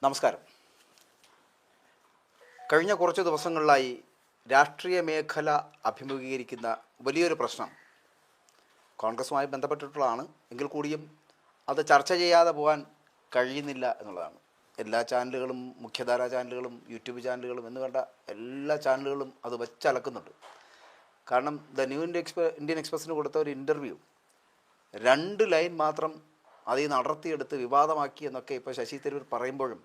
നമസ്കാരം. കഴിഞ്ഞ കുറച്ച് ദിവസങ്ങളിലായി രാഷ്ട്രീയ മേഖല അഭിമുഖീകരിക്കുന്ന വലിയൊരു പ്രശ്നം കോൺഗ്രസുമായി ബന്ധപ്പെട്ടിട്ടുള്ളതാണ്. എങ്കിൽ കൂടിയും അത് ചർച്ച ചെയ്യാതെ പോകാൻ കഴിയുന്നില്ല എന്നുള്ളതാണ്. എല്ലാ ചാനലുകളും, മുഖ്യധാരാ ചാനലുകളും, യൂട്യൂബ് ചാനലുകളും എന്ന് വേണ്ട എല്ലാ ചാനലുകളും അത് വെച്ചലക്കുന്നുണ്ട്. കാരണം ന്യൂ ഇന്ത്യൻ എക്സ്പ്രസ്സിന് കൊടുത്ത ഒരു ഇൻ്റർവ്യൂ 2 ലൈൻ മാത്രം അതിൽ നിന്ന് അടർത്തിയെടുത്ത് വിവാദമാക്കി എന്നൊക്കെ ഇപ്പോൾ ശശി തരൂർ പറയുമ്പോഴും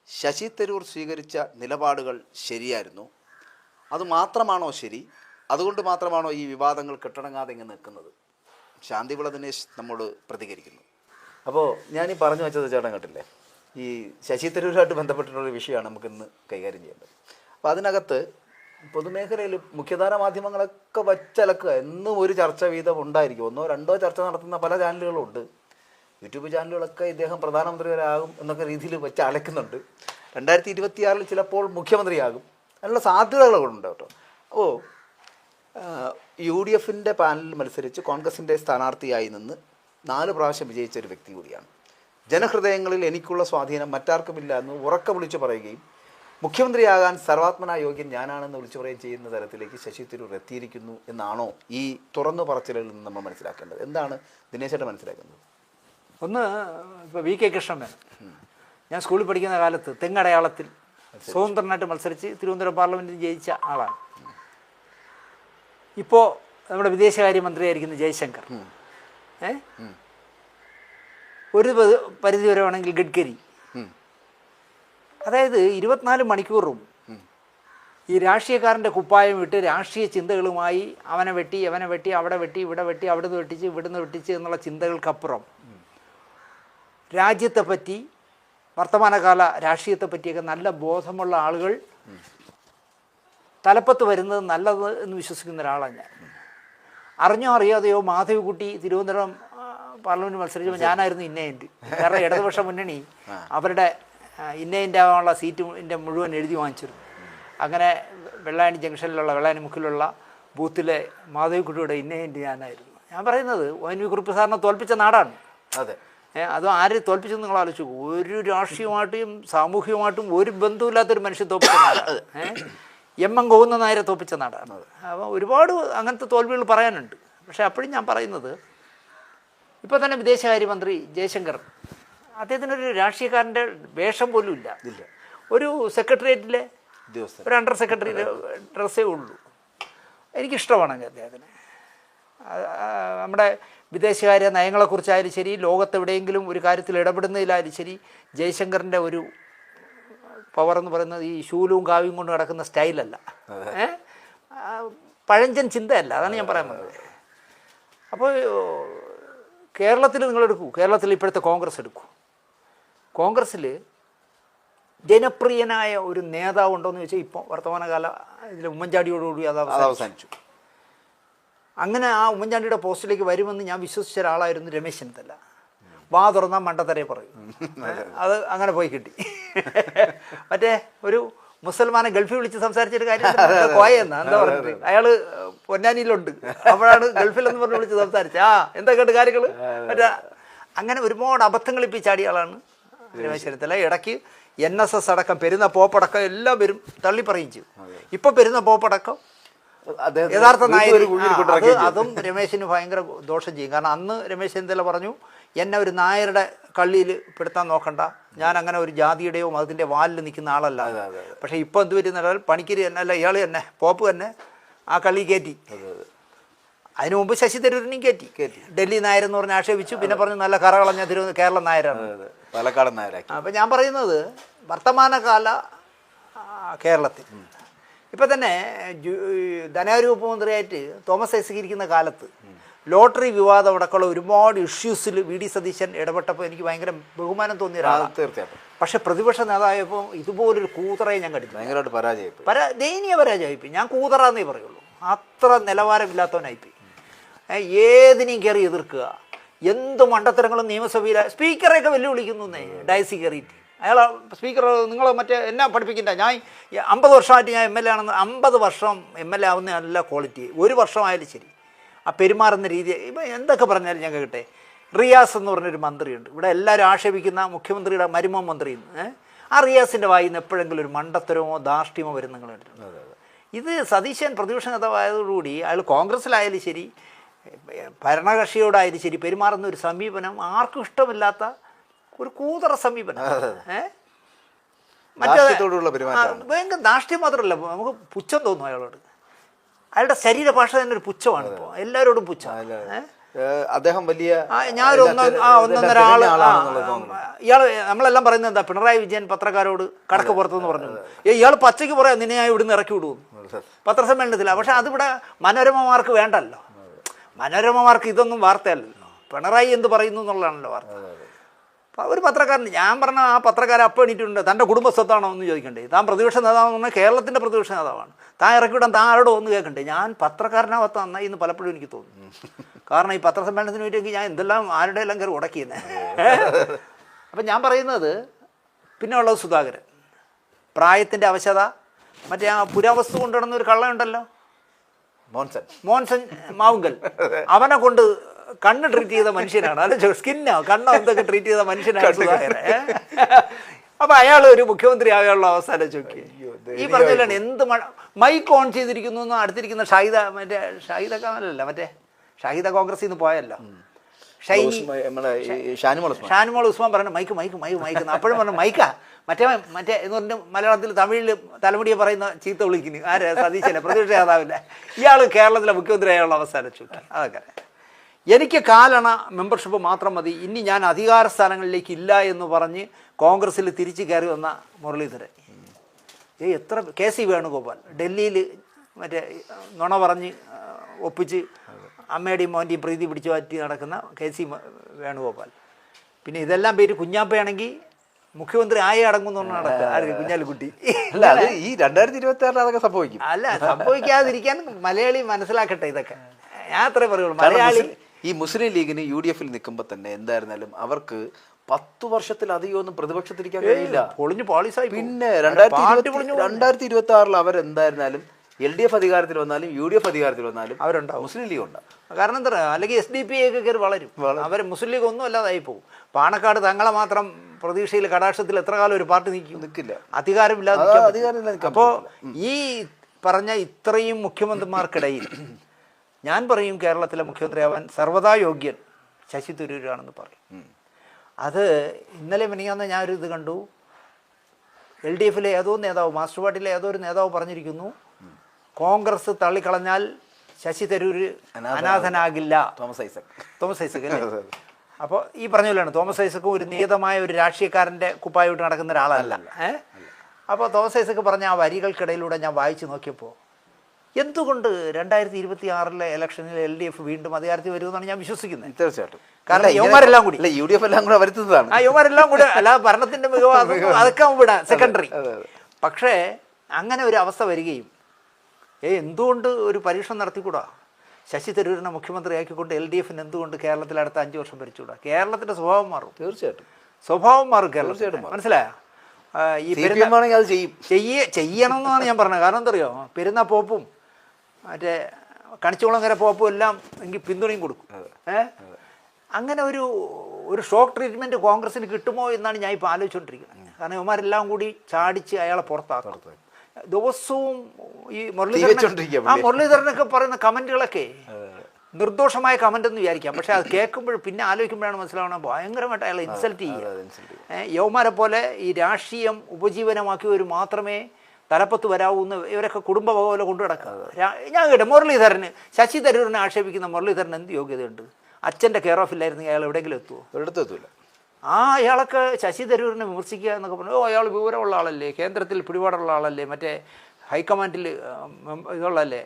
ശശി തരൂർ സ്വീകരിച്ച നിലപാടുകൾ ശരിയായിരുന്നു. അതുമാത്രമാണോ ശരി? അതുകൊണ്ട് മാത്രമാണോ ഈ വിവാദങ്ങൾ കെട്ടടങ്ങാതെ ഇങ്ങനെ നിൽക്കുന്നത്? ശാന്തിവിള ദിനേശ് നമ്മോട് പ്രതികരിക്കുന്നു. അപ്പോൾ ഞാനീ പറഞ്ഞു വെച്ചത് ചേട്ടൻ കേട്ടില്ലേ, ഈ ശശി തരൂരുമായിട്ട് ബന്ധപ്പെട്ടിട്ടുള്ളൊരു വിഷയമാണ് നമുക്കിന്ന് കൈകാര്യം ചെയ്യേണ്ടത്. അപ്പോൾ അതിനകത്ത് പൊതുമേഖലയിൽ മുഖ്യധാര മാധ്യമങ്ങളൊക്കെ വച്ചലക്കുക. എന്നും ഒരു ചർച്ച വീതം ഉണ്ടായിരിക്കും. 1 or 2 ചർച്ച നടത്തുന്ന പല ചാനലുകളും ഉണ്ട്. യൂട്യൂബ് ചാനലുകളൊക്കെ ഇദ്ദേഹം പ്രധാനമന്ത്രി വരാകും എന്നൊക്കെ രീതിയിൽ വെച്ച് അലക്കുന്നുണ്ട്. 2026 ചിലപ്പോൾ മുഖ്യമന്ത്രിയാകും, അതിനുള്ള സാധ്യതകളുണ്ട് കേട്ടോ. അപ്പോൾ UDF പാനലിൽ മത്സരിച്ച് കോൺഗ്രസിൻ്റെ സ്ഥാനാർത്ഥിയായി നിന്ന് 4 പ്രാവശ്യം വിജയിച്ച ഒരു വ്യക്തി കൂടിയാണ്. ജനഹൃദയങ്ങളിൽ എനിക്കുള്ള സ്വാധീനം മറ്റാർക്കുമില്ല എന്ന് ഉറക്കെ വിളിച്ചു പറയുകയും മുഖ്യമന്ത്രിയാകാൻ സർവാത്മനാ യോഗ്യൻ ഞാനാണെന്ന് വിളിച്ചു പറയുകയും ചെയ്യുന്ന തരത്തിലേക്ക് ശശി തരൂർ എത്തിയിരിക്കുന്നു എന്നാണോ ഈ തുറന്നു പറച്ചിലിൽ നിന്ന് നമ്മൾ മനസ്സിലാക്കേണ്ടത്? എന്താണ് ദിനേശേട്ടൻ മനസ്സിലാക്കുന്നത്? ഒന്ന്, ഇപ്പോൾ VK കൃഷ്ണൻ, ഞാൻ സ്കൂളിൽ പഠിക്കുന്ന കാലത്ത് തെങ്ങടയാളത്തിൽ സ്വതന്ത്രനായിട്ട് മത്സരിച്ച് തിരുവനന്തപുരം പാർലമെൻറ്റിൽ ജയിച്ച ആളാണ്. ഇപ്പോൾ നമ്മുടെ വിദേശകാര്യമന്ത്രിയായിരിക്കുന്ന ജയശങ്കർ, ഒരു പരിധി വരെ വേണമെങ്കിൽ ഗഡ്കരി. അതായത് 24 മണിക്കൂറും ഈ രാഷ്ട്രീയക്കാരൻ്റെ കുപ്പായം ഇട്ട് രാഷ്ട്രീയ ചിന്തകളുമായി അവനെ വെട്ടി അവിടെ വെട്ടി ഇവിടെ വെട്ടി അവിടുന്ന് വെട്ടിച്ച് ഇവിടുന്ന് വെട്ടിച്ച് എന്നുള്ള ചിന്തകൾക്കപ്പുറം രാജ്യത്തെപ്പറ്റി, വർത്തമാനകാല രാഷ്ട്രീയത്തെപ്പറ്റിയൊക്കെ നല്ല ബോധമുള്ള ആളുകൾ തലപ്പത്ത് വരുന്നത് നല്ലത് എന്ന് വിശ്വസിക്കുന്ന ഒരാളാണ് ഞാൻ. അറിഞ്ഞോ അറിയാതെയോ മാധവിക്കുട്ടി തിരുവനന്തപുരം പാർലമെൻറ്റ് മത്സരിച്ചപ്പോൾ ഞാനായിരുന്നു ഇന്നയൻ്റ്. കാരണം ഇടതുപക്ഷ മുന്നണി അവരുടെ ഇന്നയൻ്റ് ആവാനുള്ള സീറ്റിൻ്റെ മുഴുവൻ എഴുതി വാങ്ങിച്ചിരുന്നു. അങ്ങനെ വെള്ളായണി ജംഗ്ഷനിലുള്ള വെള്ളായണി മുക്കിലുള്ള ബൂത്തിലെ മാധവിക്കുട്ടിയുടെ ഇന്നയൻ്റ് ഞാനായിരുന്നു. ഞാൻ പറയുന്നത് ONV കുറുപ്പ് സാറിനെ തോൽപ്പിച്ച നാടാണ്. അതെ, അതും ആര് തോൽപ്പിച്ചെന്ന് നിങ്ങൾ ആലോചിച്ചു. ഒരു രാഷ്ട്രീയമായിട്ടും സാമൂഹികമായിട്ടും ഒരു ബന്ധമില്ലാത്തൊരു മനുഷ്യൻ തോൽപ്പിച്ച നാടാണ്. MM ഗോവിന്ദൻ നായരെ തോൽപ്പിച്ച നാടാണ്. അപ്പോൾ ഒരുപാട് അങ്ങനത്തെ തോൽവികൾ പറയാനുണ്ട്. പക്ഷേ അപ്പോഴും ഞാൻ പറയുന്നത്, ഇപ്പോൾ തന്നെ വിദേശകാര്യമന്ത്രി ജയശങ്കർ, അദ്ദേഹത്തിനൊരു രാഷ്ട്രീയക്കാരൻ്റെ വേഷം പോലും ഇല്ല. ഒരു സെക്രട്ടേറിയറ്റിലെ ഒരു അണ്ടർ സെക്രട്ടറി ഡ്രസ്സേ ഉള്ളൂ. എനിക്കിഷ്ടമാണ് അദ്ദേഹത്തിന്. നമ്മുടെ വിദേശകാര്യ നയങ്ങളെക്കുറിച്ചായാലും ശരി, ലോകത്തെവിടെയെങ്കിലും ഒരു കാര്യത്തിൽ ഇടപെടുന്നതിലായാലും ശരി, ജയശങ്കറിൻ്റെ ഒരു പവർ എന്ന് പറയുന്നത് ഈ ശൂലവും കാവ്യം കൊണ്ട് നടക്കുന്ന സ്റ്റൈലല്ല, പഴഞ്ചൻ ചിന്തയല്ല. അതാണ് ഞാൻ പറയാൻ വന്നത്. അപ്പോൾ കേരളത്തിൽ നിങ്ങളെടുക്കൂ, കേരളത്തിൽ ഇപ്പോഴത്തെ കോൺഗ്രസ് എടുക്കൂ. കോൺഗ്രസ്സിൽ ജനപ്രിയനായ ഒരു നേതാവ് ഉണ്ടോയെന്ന് ചോദിച്ചാൽ ഇപ്പോൾ വർത്തമാനകാല ഇതിൽ ഉമ്മൻചാണ്ടിയോടുകൂടി അത് അവസാനിച്ചു. അങ്ങനെ ആ ഉമ്മൻചാണ്ടിയുടെ പോസ്റ്റിലേക്ക് വരുമെന്ന് ഞാൻ വിശ്വസിച്ച ഒരാളായിരുന്നു രമേശ് ചെന്നിത്തല. വാ തുറന്നാൽ മണ്ടത്തരേ പറയും. അത് അങ്ങനെ പോയി കിട്ടി. മറ്റേ ഒരു മുസൽമാനെ ഗൾഫിൽ വിളിച്ച് സംസാരിച്ചൊരു കാര്യം കോയെന്ന് എന്താ പറഞ്ഞിട്ട്, അയാൾ പൊന്നാനിയിലുണ്ട്, അപ്പോഴാണ് ഗൾഫിലെന്ന് പറഞ്ഞ് വിളിച്ച് സംസാരിച്ചത്. എന്താ കേട്ട് കാര്യങ്ങൾ മറ്റേ അങ്ങനെ ഒരുപാട് അബദ്ധങ്ങൾ ഇപ്പോൾ ചാടിയ ആളാണ് രമേശ് ചെന്നിത്തല. ഇടയ്ക്ക് NSS അടക്കം, പെരുന്ന പോപ്പടക്കം എല്ലാം വരും തള്ളി പറയും ചെയ്യും. ഇപ്പം പെരുന്ന പോപ്പടക്കം യഥാർത്ഥ നായർ, അതും രമേശിന് ഭയങ്കര ദോഷം ചെയ്യും. കാരണം അന്ന് രമേശ് ചെന്നിത്തല പറഞ്ഞു, എന്നെ ഒരു നായരുടെ കള്ളിയിൽ പെടുത്താൻ നോക്കണ്ട, ഞാൻ അങ്ങനെ ഒരു ജാതിയുടെയോ മതത്തിൻ്റെ വാലിൽ നിൽക്കുന്ന ആളല്ല. പക്ഷേ ഇപ്പോൾ എന്ത് പറ്റുന്ന പണിക്കര് തന്നെ അല്ല, ഇയാൾ തന്നെ പോപ്പ് തന്നെ ആ കള്ളി കയറ്റി. അതിനു മുമ്പ് ശശി തരൂരിനെയും കയറ്റി. ഡൽഹി നായരെന്ന് പറഞ്ഞ് ആക്ഷേപിച്ചു. പിന്നെ പറഞ്ഞു നല്ല കറകളഞ്ഞ കേരള നായരാണ്, പാലക്കാട് നായരാക്കി. അപ്പം ഞാൻ പറയുന്നത് വർത്തമാനകാല കേരളത്തിൽ ഇപ്പം തന്നെ ധനകാര്യ വകുപ്പ് മന്ത്രിയായിട്ട് തോമസ് ഐസക് ഇരിക്കുന്ന കാലത്ത് ലോട്ടറി വിവാദം അടക്കമുള്ള ഒരുപാട് ഇഷ്യൂസിൽ VD സതീശൻ ഇടപെട്ടപ്പോൾ എനിക്ക് ഭയങ്കര ബഹുമാനം തോന്നിയ ഒരാളാണ്. തീർച്ചയായിട്ടും. പക്ഷേ പ്രതിപക്ഷ നേതായപ്പോൾ ഇതുപോലൊരു കൂതറയെ ഞാൻ കണ്ടില്ല. ഭയങ്കരമായിട്ട് ദയനീയ പരാജയമായി. ഞാൻ കൂതറാന്നേ പറയുള്ളൂ. അത്ര നിലവാരമില്ലാത്തവനായിപ്പോയി. ഏതിനെയും കയറി എതിർക്കുക, എന്ത് മണ്ടത്തരങ്ങളും നിയമസഭയിൽ സ്പീക്കറെയൊക്കെ വെല്ലുവിളിക്കുന്നു. ഡയസി കയറിയിട്ട് അയാൾ സ്പീക്കർ, നിങ്ങൾ മറ്റേ എന്നാ പഠിപ്പിക്കണ്ട, ഞാൻ 50 വർഷമായിട്ട് ഞാൻ MLA ആണെന്ന്. 50 വർഷം MLA ആവുന്ന നല്ല ക്വാളിറ്റി. 1 വർഷമായാലും ശരി, ആ പെരുമാറുന്ന രീതി ഇപ്പം എന്തൊക്കെ പറഞ്ഞാലും ഞാൻ കേട്ടെ. റിയാസ് എന്ന് പറഞ്ഞൊരു മന്ത്രിയുണ്ട്, ഇവിടെ എല്ലാവരും ആക്ഷേപിക്കുന്ന മുഖ്യമന്ത്രിയുടെ മരുമോൻ മന്ത്രിയെന്ന്. ആ റിയാസിൻ്റെ വായിൽ നിന്ന് എപ്പോഴെങ്കിലും ഒരു മണ്ടത്തരമോ ധാർഷ്ട്യമോ വരും നിങ്ങൾ കണ്ടിട്ടുണ്ട്? ഇത് സതീശൻ പ്രതിപക്ഷ നേതാവായതോടുകൂടി അയാൾ കോൺഗ്രസ്സിലായാലും ശരി ഭരണകക്ഷിയോടായാലും ശരി പെരുമാറുന്ന ഒരു സമീപനം ആർക്കും ഇഷ്ടമില്ലാത്ത ഒരു കൂതറ സമീപനം. ഭയങ്കര ധാർഷ്ട്യം മാത്രമല്ല, നമുക്ക് പുച്ഛം തോന്നും അയാളോട്. അയാളുടെ ശരീരഭാഷ തന്നെ ഒരു പുച്ഛമാണ്. ഇപ്പോൾ എല്ലാവരോടും പുച്ഛം. അദ്ദേഹം വലിയ ഞാനൊരു ഒന്നൊന്നര ആള് ഇയാൾ നമ്മളെല്ലാം പറയുന്നത് എന്താ, പിണറായി വിജയൻ പത്രക്കാരോട് കടക്ക് പുറത്തെന്ന് പറഞ്ഞു. ഇയാൾ പച്ചയ്ക്ക് പറയാം നിന്നെ ഞാൻ ഇവിടുന്ന് ഇറക്കി വിടുന്നു പത്രസമ്മേളനത്തില്ല. പക്ഷെ അതിവിടെ മനോരമമാർക്ക് വേണ്ടല്ലോ. മനോരമമാർക്ക് ഇതൊന്നും വാർത്തയല്ലല്ലോ, പിണറായി എന്ത് പറയുന്നു എന്നുള്ളതാണല്ലോ വാർത്ത. അപ്പോൾ ഒരു പത്രക്കാരൻ, ഞാൻ പറഞ്ഞ ആ പത്രക്കാരൻ അപ്പം എണീറ്റിട്ടുണ്ട്, തൻ്റെ കുടുംബസ്വത്താണോ എന്ന് ചോദിക്കണ്ടേ? താൻ പ്രതിപക്ഷ നേതാവെന്ന് പറഞ്ഞാൽ കേരളത്തിൻ്റെ പ്രതിപക്ഷ നേതാവാണ്, താൻ ഇറക്കിവിടാൻ താൻ ആരോടോ ഒന്ന് കേൾക്കണ്ടേ? ഞാൻ പത്രക്കാരനാവത്ത നന്നായി എന്ന് പലപ്പോഴും എനിക്ക് തോന്നുന്നു. കാരണം ഈ പത്രസമ്മേളനത്തിന് വേണ്ടിയെങ്കിൽ ഞാൻ എന്തെല്ലാം ആരുടെ എല്ലാം കയറി ഉടക്കിയെന്നെ. അപ്പം ഞാൻ പറയുന്നത്, പിന്നെ ഉള്ളത് സുധാകരൻ, പ്രായത്തിൻ്റെ അവശത. മറ്റേ ആ പുരാവസ്തു കൊണ്ടുവരുന്ന ഒരു കള്ളനുണ്ടല്ലോ, മോൻസൺ മാവുങ്കൽ, അവനെ കൊണ്ട് കണ്ണ് ട്രീറ്റ് ചെയ്ത മനുഷ്യനാണ്. അല്ല, സ്കിന്നോ കണ്ണോ എന്തൊക്കെ ട്രീറ്റ് ചെയ്ത മനുഷ്യനാണ് സുധാകരൻ. അപ്പം അയാൾ ഒരു മുഖ്യമന്ത്രി ആകാനുള്ള അവസ്ഥ ആലോചിച്ച് ഈ പറഞ്ഞല്ലാണ് എന്ത് മൈക്ക് ഓൺ ചെയ്തിരിക്കുന്നു എന്ന് അടുത്തിരിക്കുന്ന ഷാഹിദ, മറ്റേ ഷാഹിദ കമലല്ല, മറ്റേ ഷാഹിദ കോൺഗ്രസിൽ നിന്ന് പോയല്ലോ, ഷാനിമോൾ ഉസ്മാൻ പറഞ്ഞു മൈക്ക് മൈക്ക് മൈക്ക് മൈക്ക്. അപ്പോഴും പറഞ്ഞു മൈക്കാ, മറ്റേ എന്ന് പറഞ്ഞ മലയാളത്തിൽ തമിഴിൽ തലമുടിയെ പറയുന്ന ചീത്ത വിളിക്കുന്നു. ആര്? സതീശനെ, പ്രതിപക്ഷ നേതാവില്ല. ഇയാൾ കേരളത്തിലെ മുഖ്യമന്ത്രി ആയുള്ള അവസ്ഥ ആലോചിച്ചു. അതൊക്കെ എനിക്ക് കാലണ മെമ്പർഷിപ്പ് മാത്രം മതി, ഇനി ഞാൻ അധികാര സ്ഥാനങ്ങളിലേക്ക് ഇല്ല എന്ന് പറഞ്ഞ് കോൺഗ്രസ്സിൽ തിരിച്ചു കയറി വന്ന മുരളീധരൻ. എത്ര KC വേണുഗോപാൽ ഡൽഹിയിൽ മറ്റേ നുണ പറഞ്ഞ് ഒപ്പിച്ച് അമ്മയുടെയും മോൻ്റെയും പ്രീതി പിടിച്ചു മാറ്റി നടക്കുന്ന KC വേണുഗോപാൽ. പിന്നെ ഇതെല്ലാം പേര് കുഞ്ഞാപ്പയാണെങ്കിൽ മുഖ്യമന്ത്രി ആയി അടങ്ങുന്നു നടക്കുക. ആര്? കുഞ്ഞാലിക്കുട്ടി. അല്ല, അത് ഈ 2026 അതൊക്കെ സംഭവിക്കും. അല്ല, സംഭവിക്കാതിരിക്കാൻ മലയാളി മനസ്സിലാക്കട്ടെ. ഇതൊക്കെ ഞാൻ അത്രേ പറയുള്ളൂ. മലയാളി ഈ മുസ്ലിം ലീഗിന് UDF നിൽക്കുമ്പോൾ തന്നെ എന്തായിരുന്നാലും അവർക്ക് 10 വർഷത്തിലധികം ഒന്നും പ്രതിപക്ഷത്തിരിക്കാൻ കഴിയില്ല. പൊളിഞ്ഞു പോളിസായി. പിന്നെ 2026 അവരെന്തായിരുന്നാലും LDF അധികാരത്തിൽ വന്നാലും UDF അധികാരത്തിൽ വന്നാലും അവരുണ്ടാവും, മുസ്ലിം ലീഗ് ഉണ്ടാവും. കാരണം എന്താ പറയുക, അല്ലെങ്കിൽ SDP ഒക്കെ കയറി വളരും. അവർ മുസ്ലിം ലീഗ് ഒന്നും അല്ലാതായി പോകും. പാണക്കാട് തങ്ങളെ മാത്രം പ്രതീക്ഷയിൽ കടാക്ഷത്തിൽ എത്ര കാലം ഒരു പാർട്ടി നിൽക്കില്ല, അധികാരമില്ലാതെ. അപ്പോൾ ഈ പറഞ്ഞ ഇത്രയും മുഖ്യമന്ത്രിമാർക്കിടയിൽ ഞാൻ പറയും കേരളത്തിലെ മുഖ്യമന്ത്രിയാവാൻ സർവ്വതാ യോഗ്യൻ ശശി തരൂരാണെന്ന് പറയും. അത് ഇന്നലെ മിനിയാന്ന് ഞാനൊരു ഇത് കണ്ടു, LDFിലെ ഏതോ നേതാവ്, മാസ്റ്റർ പാർട്ടിയിലെ ഏതോ ഒരു നേതാവ് പറഞ്ഞിരിക്കുന്നു, കോൺഗ്രസ് തള്ളിക്കളഞ്ഞാൽ ശശി തരൂർ അനാഥനാകില്ല. തോമസ് ഐസക് അല്ലേ? അപ്പോൾ ഈ പറഞ്ഞ പോലെയാണ്, തോമസ് ഐസക്കും ഒരു നിയതമായ ഒരു രാഷ്ട്രീയക്കാരൻ്റെ കുപ്പായിട്ട് നടക്കുന്ന ഒരാളല്ല. അപ്പോൾ തോമസ് ഐസക് പറഞ്ഞ ആ വരികൾക്കിടയിലൂടെ ഞാൻ വായിച്ചു നോക്കിയപ്പോൾ എന്തുകൊണ്ട് 2026 ഇലക്ഷനിൽ LDF വീണ്ടും അധികാരത്തിൽ വരുമെന്നാണ് ഞാൻ വിശ്വസിക്കുന്നത്. തീർച്ചയായിട്ടും. കാരണം യുവമാരെല്ലാം കൂടി UDF എല്ലാം കൂടെ വരുത്തുന്നതാണ്. യുവമാരെല്ലാം കൂടെ അല്ല, ഭരണത്തിൻ്റെ മികവ് അതൊക്കെ വിടാം, സെക്കൻഡറി. പക്ഷേ അങ്ങനെ ഒരു അവസ്ഥ വരികയും എന്തുകൊണ്ട് ഒരു പരീക്ഷണം നടത്തിക്കൂടാ? ശശി തരൂരിനെ മുഖ്യമന്ത്രിയാക്കിക്കൊണ്ട് LDFന് എന്തുകൊണ്ട് കേരളത്തിൽ അടുത്ത 5 വർഷം ഭരിച്ചുകൂടാ? കേരളത്തിൻ്റെ സ്വഭാവം മാറും. തീർച്ചയായിട്ടും സ്വഭാവം മാറും കേരളത്തിൽ. മനസ്സിലായോ? ഈ ചെയ്യണമെന്നാണ് ഞാൻ പറഞ്ഞത്. കാരണം എന്താ അറിയോ, പെരുന്ന പോപ്പും മറ്റേ കണിച്ചുകുളങ്ങര പോപ്പും എല്ലാം എനിക്ക് പിന്തുണയും കൊടുക്കും. അങ്ങനെ ഒരു ഷോക്ക് ട്രീറ്റ്മെൻറ്റ് കോൺഗ്രസ്സിന് കിട്ടുമോ എന്നാണ് ഞാൻ ഇപ്പോൾ ആലോചിച്ചുകൊണ്ടിരിക്കുന്നത്. കാരണം ഇവന്മാരെല്ലാം കൂടി ചാടിച്ച് അയാളെ പുറത്താക്കണം. ദിവസവും ഈ മുരളീധരനൊക്കെ പറയുന്ന കമൻറ്റുകളൊക്കെ നിർദോഷമായ കമൻ്റ് എന്ന് വിചാരിക്കാം. പക്ഷേ അത് കേൾക്കുമ്പോൾ പിന്നെ ആലോചിക്കുമ്പോഴാണ് മനസ്സിലാവണം ഭയങ്കരമായിട്ട് അയാളെ ഇൻസൾട്ട് ചെയ്യുക. യൗമാരെ പോലെ ഈ രാഷ്ട്രീയം ഉപജീവനമാക്കിയവർ മാത്രമേ തലപ്പത്ത് വരാവൂന്ന് ഇവരൊക്കെ കുടുംബ പോലെ കൊണ്ടു നടക്കുക. ഞാൻ കേട്ടെ, മുരളീധരന്, ശശി തരൂരിനെ ആക്ഷേപിക്കുന്ന മുരളീധരൻ എന്ത് യോഗ്യതയുണ്ട്? അച്ഛൻ്റെ കെയർ ഓഫ് ഇല്ലായിരുന്നെങ്കിൽ അയാൾ എവിടെയെങ്കിലും എത്തുമോ? എത്തൂല. അയാളൊക്കെ ശശി തരൂരിനെ വിമർശിക്കുക എന്നൊക്കെ പറഞ്ഞു. അയാൾ വിവരമുള്ള ആളല്ലേ, കേന്ദ്രത്തിൽ പിടിപാടുള്ള ആളല്ലേ, മറ്റേ ഹൈക്കമാൻഡിൽ ഇതുള്ളല്ലേ,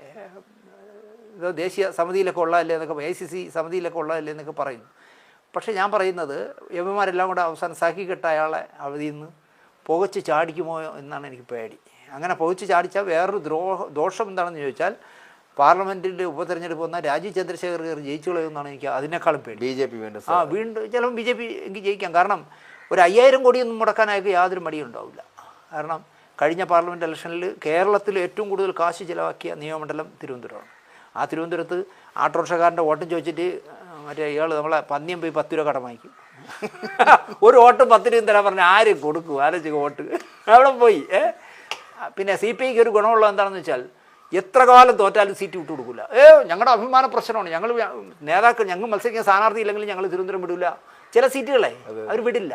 ഇത് ദേശീയ സമിതിയിലൊക്കെ ഉള്ളതല്ലേ എന്നൊക്കെ, ACC സമിതിയിലൊക്കെ ഉള്ളതല്ലേ എന്നൊക്കെ പറയുന്നു. പക്ഷേ ഞാൻ പറയുന്നത് എംപിമാരെല്ലാം കൂടെ അവസാനം സഹിക്കെട്ട അയാളെ അവധിയിൽ നിന്ന് പുകച്ച് ചാടിക്കുമോ എന്നാണ് എനിക്ക് പേടി. അങ്ങനെ പുകച്ച് ചാടിച്ചാൽ വേറൊരു ദോഷം എന്താണെന്ന് ചോദിച്ചാൽ, പാർലമെൻറ്റിൽ ഉപതെരഞ്ഞെടുപ്പ് വന്നാൽ രാജീവ് ചന്ദ്രശേഖർ ജയിച്ചു കളയുമെന്നാണ് എനിക്ക് അതിനേക്കാളും പേടി. BJP വീണ്ടും ചിലപ്പോൾ BJP എനിക്ക് ജയിക്കാം. കാരണം ഒരു 5000 കോടിയൊന്നും മുടക്കാനായിട്ട് യാതൊരു മടിയും ഉണ്ടാവില്ല. കാരണം കഴിഞ്ഞ പാർലമെൻറ്റ് ഇലക്ഷനിൽ കേരളത്തിൽ ഏറ്റവും കൂടുതൽ കാശ് ചിലവാക്കിയ നിയമമണ്ഡലം തിരുവനന്തപുരമാണ്. ആ തിരുവനന്തപുരത്ത് ആട്ടോറിക്ഷക്കാരൻ്റെ വോട്ടും ചോദിച്ചിട്ട് മറ്റേ ഇയാൾ നമ്മളെ പന്നിയം പോയി 10 രൂപ കടം വാങ്ങിക്കും. ഒരു വോട്ട് 10 രൂപ തരാൻ പറഞ്ഞാൽ ആരും കൊടുക്കും? ആലോചിച്ച് വോട്ട് അവിടെ പോയി. പിന്നെ CPIക്ക് ഒരു ഗുണമുള്ളത് എന്താണെന്ന് വെച്ചാൽ എത്ര കാലം തോറ്റാലും സീറ്റ് വിട്ടു കൊടുക്കില്ല. ഞങ്ങളുടെ അഭിമാന പ്രശ്നമാണ്, ഞങ്ങൾ നേതാക്കൾ, ഞങ്ങൾ മത്സരിക്കുന്ന സ്ഥാനാർത്ഥി ഇല്ലെങ്കിൽ ഞങ്ങൾ തിരുവനന്തപുരം വിടില്ല. ചില സീറ്റുകളെ അവർ വിടില്ല.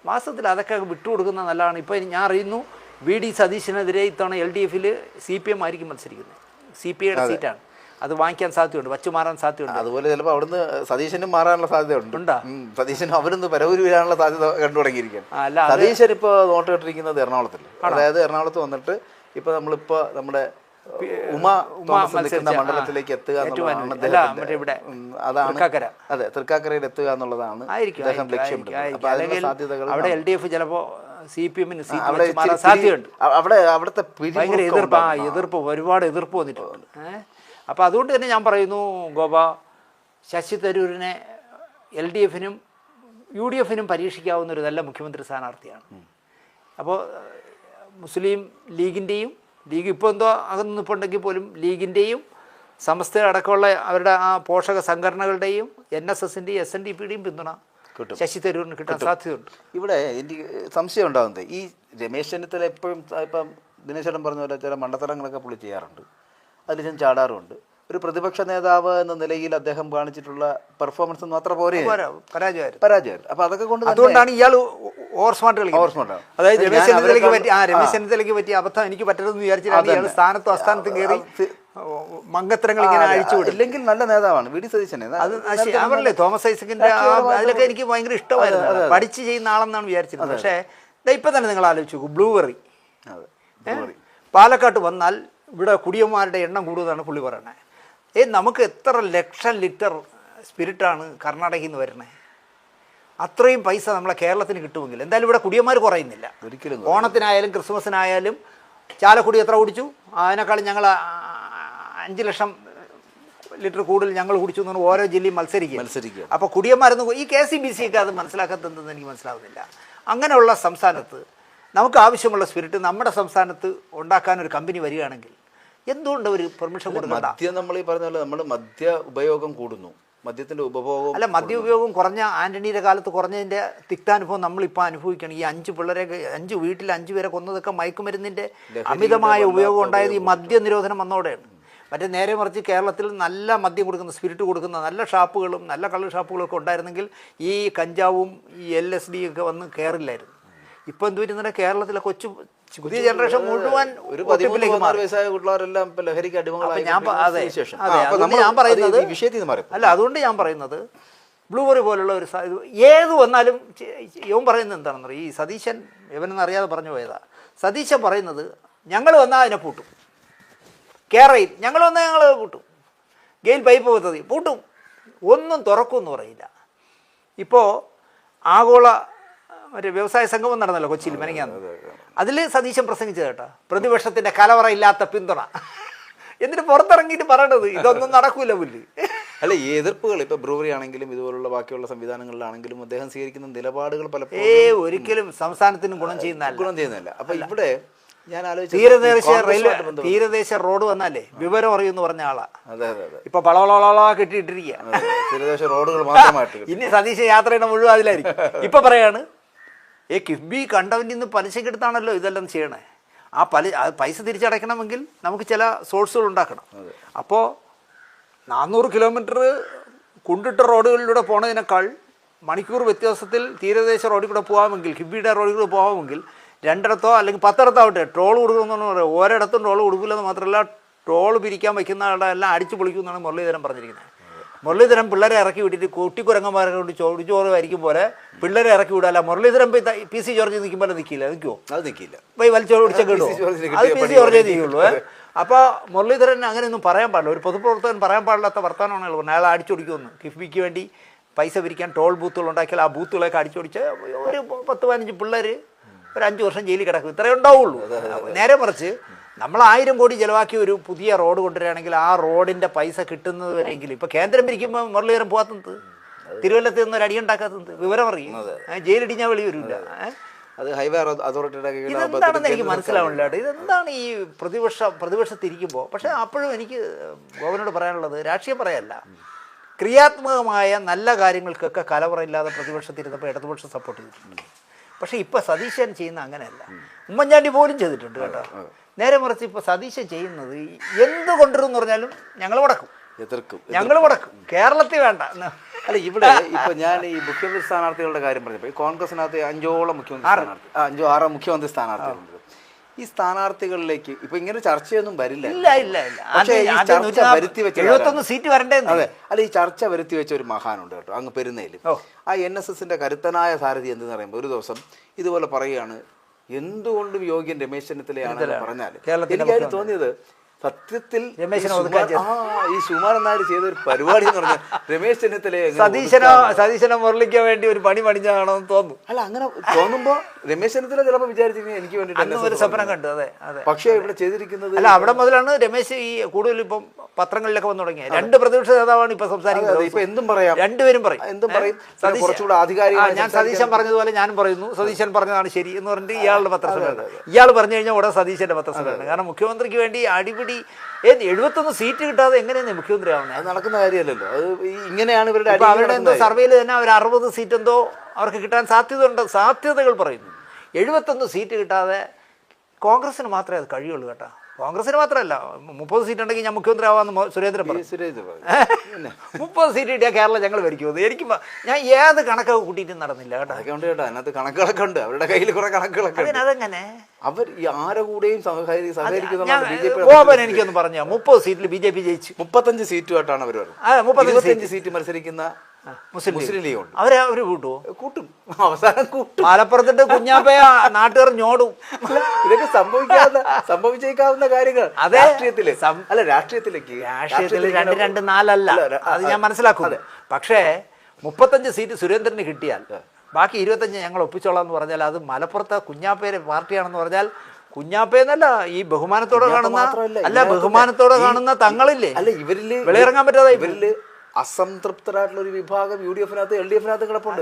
വാസ്തവത്തിൽ അതൊക്കെ വിട്ടുകൊടുക്കുന്നത് നല്ലതാണ്. ഇപ്പോൾ ഞാൻ അറിയുന്നു VD സതീശനെതിരെ ഇത്തവണ LDFിൽ CPM ആയിരിക്കും മത്സരിക്കുന്നത്. CPIയുടെ സീറ്റാണ്, അത് വാങ്ങിക്കാൻ സാധ്യതയുണ്ട്, വച്ചു മാറാൻ സാധ്യതയുണ്ട്. അതുപോലെ ചിലപ്പോൾ അവിടുന്ന് സതീശനും മാറാനുള്ള സാധ്യതയുണ്ട്. സതീശനും അവരൊന്ന് പരവൂര് വീഴാനുള്ള സാധ്യത കണ്ടു തുടങ്ങിയിരിക്കുകയാണ്. സതീശൻ ഇപ്പോൾ നോട്ട് കെട്ടിരിക്കുന്നത് എറണാകുളത്തിൽ. അതായത് എറണാകുളത്ത് വന്നിട്ട് ഇപ്പോൾ നമ്മളിപ്പോൾ നമ്മുടെ ഉമ മണ്ഡലത്തിലേക്ക് എത്തുക എന്നുള്ളതാണ്. അതെ, തൃക്കാക്കരയിൽ എത്തുക എന്നുള്ളതാണ് അദ്ദേഹം ലക്ഷ്യമിടുന്നത്. അപ്പൊ അതിനുള്ള സാധ്യതകൾ അവിടെ LDF ചിലപ്പോൾ CPMന് സാധ്യതയുണ്ട്. അവിടുത്തെ ഭയങ്കര എതിർപ്പ് ഒരുപാട് എതിർപ്പ് വന്നിട്ടുണ്ട്. അപ്പോൾ അതുകൊണ്ട് തന്നെ ഞാൻ പറയുന്നു ഗോപ, ശശി തരൂരിനെ LDFനും UDFനും പരീക്ഷിക്കാവുന്ന ഒരു നല്ല മുഖ്യമന്ത്രി സ്ഥാനാർത്ഥിയാണ്. അപ്പോൾ മുസ്ലിം ലീഗിൻ്റെയും ലീഗ് ഇപ്പോൾ എന്തോ അകന്ന് നിൽപ്പുണ്ടെങ്കിൽ പോലും ലീഗിൻ്റെയും സമസ്ത അടക്കമുള്ള അവരുടെ ആ പോഷക സംഘടനകളുടെയും NSSൻ്റെയും SNDPയുടെയും പിന്തുണ ശശി തരൂരിന് കിട്ടാൻ സാധ്യതയുണ്ട്. ഇവിടെ എനിക്ക് സംശയം ഉണ്ടാകുന്നത് ഈ രമേശ് ചെന്നിത്തല എപ്പോഴും ഇപ്പം ദിനേശേട്ടൻ പറഞ്ഞ പോലെ ചില മണ്ടത്തരങ്ങളൊക്കെ പുള്ളി ചെയ്യാറുണ്ട്, അതിൽ ഞാൻ ചാടാറുമുണ്ട്. ഒരു പ്രതിപക്ഷ നേതാവ് എന്ന നിലയിൽ അദ്ദേഹം കാണിച്ചിട്ടുള്ള പെർഫോമൻസ് ഒന്നും അത്ര പോരെ, പരാജയമായിരുന്നു. അപ്പൊ അതൊക്കെ കൊണ്ട് അതുകൊണ്ടാണ് ഇയാൾ ഓവർ സ്മാർട്ട് കളിക്കുന്നത്. അതായത് രമേശ് ചെന്നിത്തലയ്ക്ക് പറ്റിയ അബദ്ധം എനിക്ക് പറ്റരുതെന്ന് വിചാരിച്ചിട്ടാണ് ഇയാൾ സ്ഥാനത്തും അസ്ഥാനത്തും കയറി മങ്കത്തരങ്ങൾ ഇങ്ങനെ അഴിച്ചുവിടും. ഇല്ലെങ്കിൽ നല്ല നേതാവാണ് VD സതീശൻ. അത് അവരല്ലേ തോമസ് ഐസക്കിന്റെ അതിലൊക്കെ എനിക്ക് ഭയങ്കര ഇഷ്ടമായിരുന്നു, പഠിച്ച് ചെയ്യുന്ന ആളെന്നാണ് വിചാരിച്ചിരുന്നത്. പക്ഷേ ഇപ്പൊ തന്നെ നിങ്ങൾ ആലോചിച്ചു, ബ്ലൂബെറി പാലക്കാട്ട് വന്നാൽ ഇവിടെ കുടിയന്മാരുടെ എണ്ണം കൂടുതലാണ് പുള്ളി പറയണേ. നമുക്ക് എത്ര ലക്ഷം ലിറ്റർ സ്പിരിറ്റാണ് കർണാടകയിൽ നിന്ന് വരണേ. അത്രയും പൈസ നമ്മളെ കേരളത്തിന് കിട്ടുമെങ്കിൽ എന്തായാലും ഇവിടെ കുടിയന്മാർ കുറയുന്നില്ല. ഒരിക്കലും ഓണത്തിനായാലും ക്രിസ്മസിനായാലും ചാലക്കുടി എത്ര കുടിച്ചു, അതിനേക്കാളും ഞങ്ങൾ 5 ലക്ഷം ലിറ്റർ കൂടുതൽ ഞങ്ങൾ കുടിച്ചു എന്ന് പറഞ്ഞാൽ ഓരോ ജില്ലയും മത്സരിക്കുക. അപ്പോൾ കുടിയന്മാരൊന്നും ഈ KCBC ഒക്കെ അത് മനസ്സിലാക്കാത്തതെന്ന് എനിക്ക് മനസ്സിലാവുന്നില്ല. അങ്ങനെയുള്ള സംസ്ഥാനത്ത് നമുക്ക് ആവശ്യമുള്ള സ്പിരിറ്റ് നമ്മുടെ സംസ്ഥാനത്ത് ഉണ്ടാക്കാൻ ഒരു കമ്പനി വരികയാണെങ്കിൽ എന്തുകൊണ്ട് ഒരു പെർമിഷൻ കൊടുക്കണ്ട? മദ്യം നമ്മൾ ഈ പറഞ്ഞ പോലെ നമ്മൾ മദ്യ ഉപയോഗം കൂടുന്നു, മദ്യത്തിന്റെ ഉപഭോഗം അല്ല, മദ്യ ഉപയോഗം കുറഞ്ഞ ആന്റണിയുടെ കാലത്ത് കുറഞ്ഞതിന്റെ തിക്താനുഭവം നമ്മളിപ്പോൾ അനുഭവിക്കണം. ഈ 5 പിള്ളേരെ 5 വീട്ടിൽ 5 പേരെ കൊന്നതൊക്കെ മയക്കുമരുന്നിന്റെ അമിതമായ ഉപയോഗം ഉണ്ടായത് ഈ മദ്യ നിരോധനം വന്നതോടെയാണ്. മറ്റേ നേരെ മറിച്ച് കേരളത്തിൽ നല്ല മദ്യം കൊടുക്കുന്ന, സ്പിരിറ്റ് കൊടുക്കുന്ന നല്ല ഷാപ്പുകളും നല്ല കള്ള് ഷാപ്പുകളും ഒക്കെ ഉണ്ടായിരുന്നെങ്കിൽ ഈ കഞ്ചാവും ഈ LSD ഒക്കെ വന്ന് കയറില്ലായിരുന്നു. ഇപ്പം എന്ത് പറ്റുന്ന കേരളത്തിലെ പുതിയ ജനറേഷൻ മുഴുവൻ ഒരു 13 വയസ്സായ കുട്ടികളെല്ലാം ലഹരിക്ക് അടിമകളായി. ഞാൻ പറയുന്നത് അല്ല, അതുകൊണ്ട് ഞാൻ പറയുന്നത് ബ്ലൂബെറി പോലുള്ള ഒരു ഏത് വന്നാലും ഇവൻ പറയുന്നത് എന്താണെന്ന് പറയും. ഈ സതീശൻ ഇവനെന്ന് അറിയാതെ പറഞ്ഞു പോയതാ. സതീശൻ പറയുന്നത് ഞങ്ങൾ വന്നാൽ അതിനെ പൂട്ടും, കേരയിൽ ഞങ്ങൾ വന്നാൽ ഞങ്ങൾ പൂട്ടും, ഗെയിൽ പൈപ്പ് പദ്ധതി പൂട്ടും, ഒന്നും തുറക്കുമെന്ന് പറയില്ല. ഇപ്പോൾ ആഗോള മറ്റേ വ്യവസായ സംഗമം നടന്നല്ലോ കൊച്ചിയിൽ മെനങ്ങാന്ന്. അതിൽ സതീശൻ പ്രസംഗിച്ചത് കേട്ടോ, പ്രതിപക്ഷത്തിൻ്റെ കലവറയില്ലാത്ത പിന്തുണ. എന്നിട്ട് പുറത്തിറങ്ങിയിട്ട് പറയണത് ഇതൊന്നും നടക്കൂല പുല്ല്. അല്ല, ഈ എതിർപ്പുകൾ ഇപ്പോൾ ബ്രൂവറി ആണെങ്കിലും ഇതുപോലുള്ള ബാക്കിയുള്ള സംവിധാനങ്ങളിലാണെങ്കിലും അദ്ദേഹം സ്വീകരിക്കുന്ന നിലപാടുകൾ പലപ്പോഴും ഒരിക്കലും സംസ്ഥാനത്തിനും ഗുണം ചെയ്യുന്നില്ല. അപ്പൊ ഇവിടെ ഞാൻ തീരദേശ റോഡ് വന്നാലേ വിവരം അറിയുമെന്ന് പറഞ്ഞ ആളാ. ഇപ്പൊ പളവളവള കെട്ടിയിട്ടിരിക്കുക തീരദേശ റോഡുകൾ മാത്രമായിട്ട്. ഇനി സതീശൻ യാത്ര ചെയ്യണ മുഴുവൻ അതിലായിരിക്കും. ഇപ്പൊ പറയാണ് കിഫ്ബി കണ്ടവൻ്റെ നിന്ന് പലിശക്കെടുത്താണല്ലോ ഇതെല്ലാം ചെയ്യണേ. ആ പൈസ തിരിച്ചടയ്ക്കണമെങ്കിൽ നമുക്ക് ചില സോഴ്സുകൾ ഉണ്ടാക്കണം. അപ്പോൾ 400 കിലോമീറ്റർ കുണ്ടിട്ട റോഡുകളിലൂടെ പോണതിനേക്കാൾ മണിക്കൂർ വ്യത്യാസത്തിൽ തീരദേശ റോഡിൽ കൂടെ പോകാമെങ്കിൽ, കിഫ്ബിയുടെ റോഡിൽ കൂടെ പോകാമെങ്കിൽ 2 അല്ലെങ്കിൽ 10 ആവട്ടെ ടോൾ കൊടുക്കണമെന്ന് പറയാം. ഓരോയിടത്തും ടോൾ കൊടുക്കില്ലെന്ന് മാത്രമല്ല, ടോൾ പിരിക്കാൻ വയ്ക്കുന്ന ആളുടെ എല്ലാം അടിച്ചു പൊളിക്കുമെന്നാണ് മുരളീധരൻ പറഞ്ഞിരിക്കുന്നത്. മുരളീധരൻ പിള്ളേരെ ഇറക്കി വിട്ടിട്ട് കുട്ടിക്കുരങ്ങന്മാരെ കൊണ്ട് ചോറ് വരിക്കും പോലെ പിള്ളേരെ ഇറക്കി വിടാല്ല. മുരളീധരൻ PC ജോർജ് നിൽക്കുമ്പോൾ നിൽക്കില്ല, അത് നിൽക്കില്ല, പോയി വലിച്ചോട് പിടിച്ചൊക്കെ ഇടും. അത് PC ജോർജേ നിൽക്കുള്ളൂ. അപ്പോൾ മുരളീധരൻ അങ്ങനെയൊന്നും പറയാൻ പാടില്ല. ഒരു പൊതുപ്രവർത്തകൻ പറയാൻ പാടില്ലാത്ത വർത്തമാനമാണ് അയാൾ പറഞ്ഞത്. അയാൾ അടിച്ചൊടിക്കുമെന്ന്. കിഫ്ബിക്ക് വേണ്ടി പൈസ പിരിക്കാൻ ടോൾ ബൂത്തുകൾ ഉണ്ടാക്കിയാൽ ആ ബൂത്തുകളൊക്കെ അടിച്ചൊടിച്ച് ഒരു 10-15 പിള്ളേർ ഒരു 5 വർഷം ജയിലിൽ കിടക്കും. ഇത്രയേ ഉണ്ടാവുള്ളൂ. നേരെ മറിച്ച് നമ്മൾ 1000 കോടി ചിലവാക്കി ഒരു പുതിയ റോഡ് കൊണ്ടുവരികയാണെങ്കിൽ ആ റോഡിൻ്റെ പൈസ കിട്ടുന്നത് വരെയെങ്കിലും ഇപ്പോൾ കേന്ദ്രം പിരിക്കുമ്പോൾ മുരളീധരൻ പോകാത്തത്, തിരുവല്ലത്ത് നിന്ന് ഒരു അടിയുണ്ടാക്കാത്തത് വിവരം അറിയും. ജയിലിടിഞ്ഞാൽ വെളി വരില്ല. അത് ഹൈവേ അതോറിറ്റിയുടെ ഇതെന്താണെന്ന് എനിക്ക് മനസ്സിലാവില്ല. ഇതെന്താണ് ഈ പ്രതിപക്ഷത്തിരിക്കുമ്പോൾ. പക്ഷേ അപ്പോഴും എനിക്ക് ഗോവനോട് പറയാനുള്ളത് രാഷ്ട്രീയം പറയല്ല, ക്രിയാത്മകമായ നല്ല കാര്യങ്ങൾക്കൊക്കെ കലവറയില്ലാതെ പ്രതിപക്ഷത്തിരുന്നപ്പോൾ ഇടതുപക്ഷം സപ്പോർട്ട് ചെയ്തിട്ടുണ്ട്. പക്ഷേ ഇപ്പോൾ സതീശൻ ചെയ്യുന്ന അങ്ങനെയല്ല. ഉമ്മൻചാണ്ടി പോലും ചെയ്തിട്ടുണ്ട് കേട്ടോ. നേരെ മറിച്ച് ഇപ്പോൾ സതീശൻ ചെയ്യുന്നത് എന്ത് കൊണ്ടുവരുമെന്ന് പറഞ്ഞാലും ഞങ്ങൾ മുടക്കും, ഞങ്ങൾ മുടക്കും, കേരളത്തിൽ വേണ്ട. അല്ല, ഇവിടെ ഇപ്പൊ ഞാൻ ഈ മുഖ്യമന്ത്രി സ്ഥാനാർത്ഥികളുടെ കാര്യം പറഞ്ഞപ്പോൾ ഈ കോൺഗ്രസിനകത്ത് 5ഓളം മുഖ്യമന്ത്രി സ്ഥാനാർത്ഥികളുണ്ട്. ഈ സ്ഥാനാർത്ഥികളിലേക്ക് ഇപ്പൊ ഇങ്ങനെ ചർച്ചയൊന്നും വരില്ല. പക്ഷേ ഈ ചർച്ച വരുത്തി വെച്ച 71 സീറ്റ് വരണ്ടേ. അതെ, അല്ല, ഈ ചർച്ച വരുത്തി വെച്ച ഒരു മഹാനുണ്ട് കേട്ടോ, അങ്ങ് പെരുന്നേലും. ആ NSSന്റെ കരുത്തനായ സാരഥി എന്തെന്ന് പറയുമ്പോൾ ഒരു ദിവസം ഇതുപോലെ പറയുകയാണ്, എന്തുകൊണ്ടും യോഗ്യൻ രമേശ് ചെന്നിത്തലയാണെന്ന് പറഞ്ഞാൽ എനിക്കായിട്ട് തോന്നിയത് സത്യത്തിൽ ഈ സുമാരൻ നായർ ചെയ്ത ഒരു പരിപാടി എന്ന് പറഞ്ഞാൽ രമേശ് ചെന്നിത്തലയെ സതീശനോ മുരളിക്കോ വേണ്ടി ഒരു പണി പണിഞ്ഞാണോ എന്ന് തോന്നുന്നു. അല്ല, അങ്ങനെ തോന്നുമ്പോ രമേശ് ചെന്നിത്തല ചിലപ്പോൾ വിചാരിച്ചിരുന്നു എനിക്ക് വേണ്ടിയിട്ട് ഒരു സ്വപ്നം കണ്ടു. അതെ, പക്ഷേ ഇവിടെ ചെയ്തിരിക്കുന്നത് അല്ല, അവിടെ മുതലാണ് രമേശ് ഈ കൂടുതൽ ഇപ്പം പത്രങ്ങളിലൊക്കെ വന്നു തുടങ്ങിയത്. 2 പ്രതിപക്ഷ നേതാവാണ് ഇപ്പൊ സംസാരിക്കുന്നത്. ഇപ്പൊ എന്തും പറയാം, രണ്ടുപേരും പറയും, എന്തും പറയും. കുറച്ചുകൂടെ ആധികാരികമായി ഞാൻ സതീശൻ പറഞ്ഞതുപോലെ ഞാനും പറയുന്നു, സതീശൻ പറഞ്ഞതാണ് ശരി എന്ന് പറഞ്ഞിട്ട് ഇയാളുടെ പത്രസമ്മേളനം, ഇയാൾ പറഞ്ഞു കഴിഞ്ഞാൽ ഉടനെ സതീശന്റെ പത്രസമ്മേളനം. കാരണം മുഖ്യമന്ത്രിക്ക് വേണ്ടി അടിപിടി 71 സീറ്റ് കിട്ടാതെ എങ്ങനെയാണ് മുഖ്യമന്ത്രി ആവുന്നത്? അത് നടക്കുന്ന കാര്യമല്ലല്ലോ. അത് ഇങ്ങനെയാണ് ഇവരുടെ അവരുടെ എന്തോ സർവേയിൽ തന്നെ അവർ 60 സീറ്റ് എന്തോ അവർക്ക് കിട്ടാൻ സാധ്യതകൾ പറയുന്നു. 71 സീറ്റ് കിട്ടാതെ കോൺഗ്രസിന് മാത്രമേ അത് കഴിയുള്ളൂ കേട്ടോ. കോൺഗ്രസിന് മാത്രമല്ല, 30 സീറ്റ് ഉണ്ടെങ്കിൽ ഞാൻ മുഖ്യമന്ത്രി ആവാമെന്ന് സുരേന്ദ്രൻ പറഞ്ഞു. 30 സീറ്റ് കിട്ടിയാൽ കേരളം ഞങ്ങൾ ഭരിക്കുമെന്ന്. എനിക്ക് ഞാൻ ഏത് കണക്കൊക്കെ കൂട്ടിയിട്ട് നടന്നില്ല കേട്ടോ. കേട്ടോ, അതിനകത്ത് കണക്കുകളൊക്കെ ഉണ്ട്, അവരുടെ കയ്യിൽ കുറെ കണക്കുകളൊക്കെ. അതെങ്ങനെ അവർ ആരെ കൂടെയും ഗോപൻ എനിക്കൊന്ന് പറഞ്ഞോ, 30 സീറ്റിൽ BJP ജയിച്ചു. 35 സീറ്റുമായിട്ടാണ് അവർ പറഞ്ഞത്. 35 സീറ്റ് മത്സരിക്കുന്ന മുസ്ലിം ലീഗ് ഉണ്ട്. അവര് കൂട്ടും, അവസാനം കൂട്ടും. മലപ്പുറത്തിന്റെ കുഞ്ഞാപ്പയ നാട്ടുകാർ ഞോടും. ഇതൊക്കെ സംഭവിച്ചേക്കാവുന്ന കാര്യങ്ങൾ രാഷ്ട്രീയത്തില്. അല്ല, രാഷ്ട്രീയത്തിലേക്ക് 2-2 4 അല്ല, അത് ഞാൻ മനസ്സിലാക്കുന്നത്. പക്ഷേ 35 സീറ്റ് സുരേന്ദ്രന് കിട്ടിയാൽ ബാക്കി 25 ഞങ്ങൾ ഒപ്പിച്ചോളാം എന്ന് പറഞ്ഞാൽ അത് മലപ്പുറത്തെ കുഞ്ഞാപ്പയുടെ പാർട്ടിയാണെന്ന് പറഞ്ഞാൽ കുഞ്ഞാപ്പയെന്നല്ല, ഈ ബഹുമാനത്തോടെ കാണുന്ന തങ്ങളില്ലേ, അല്ല, ഇവരില് വെളിയിറങ്ങാൻ പറ്റാതെ ഇവരില് അസംതൃപ്തരായിട്ടുള്ള ഒരു വിഭാഗം UDF-നകത്ത് LDF-നകത്ത് കിടപ്പുണ്ട്.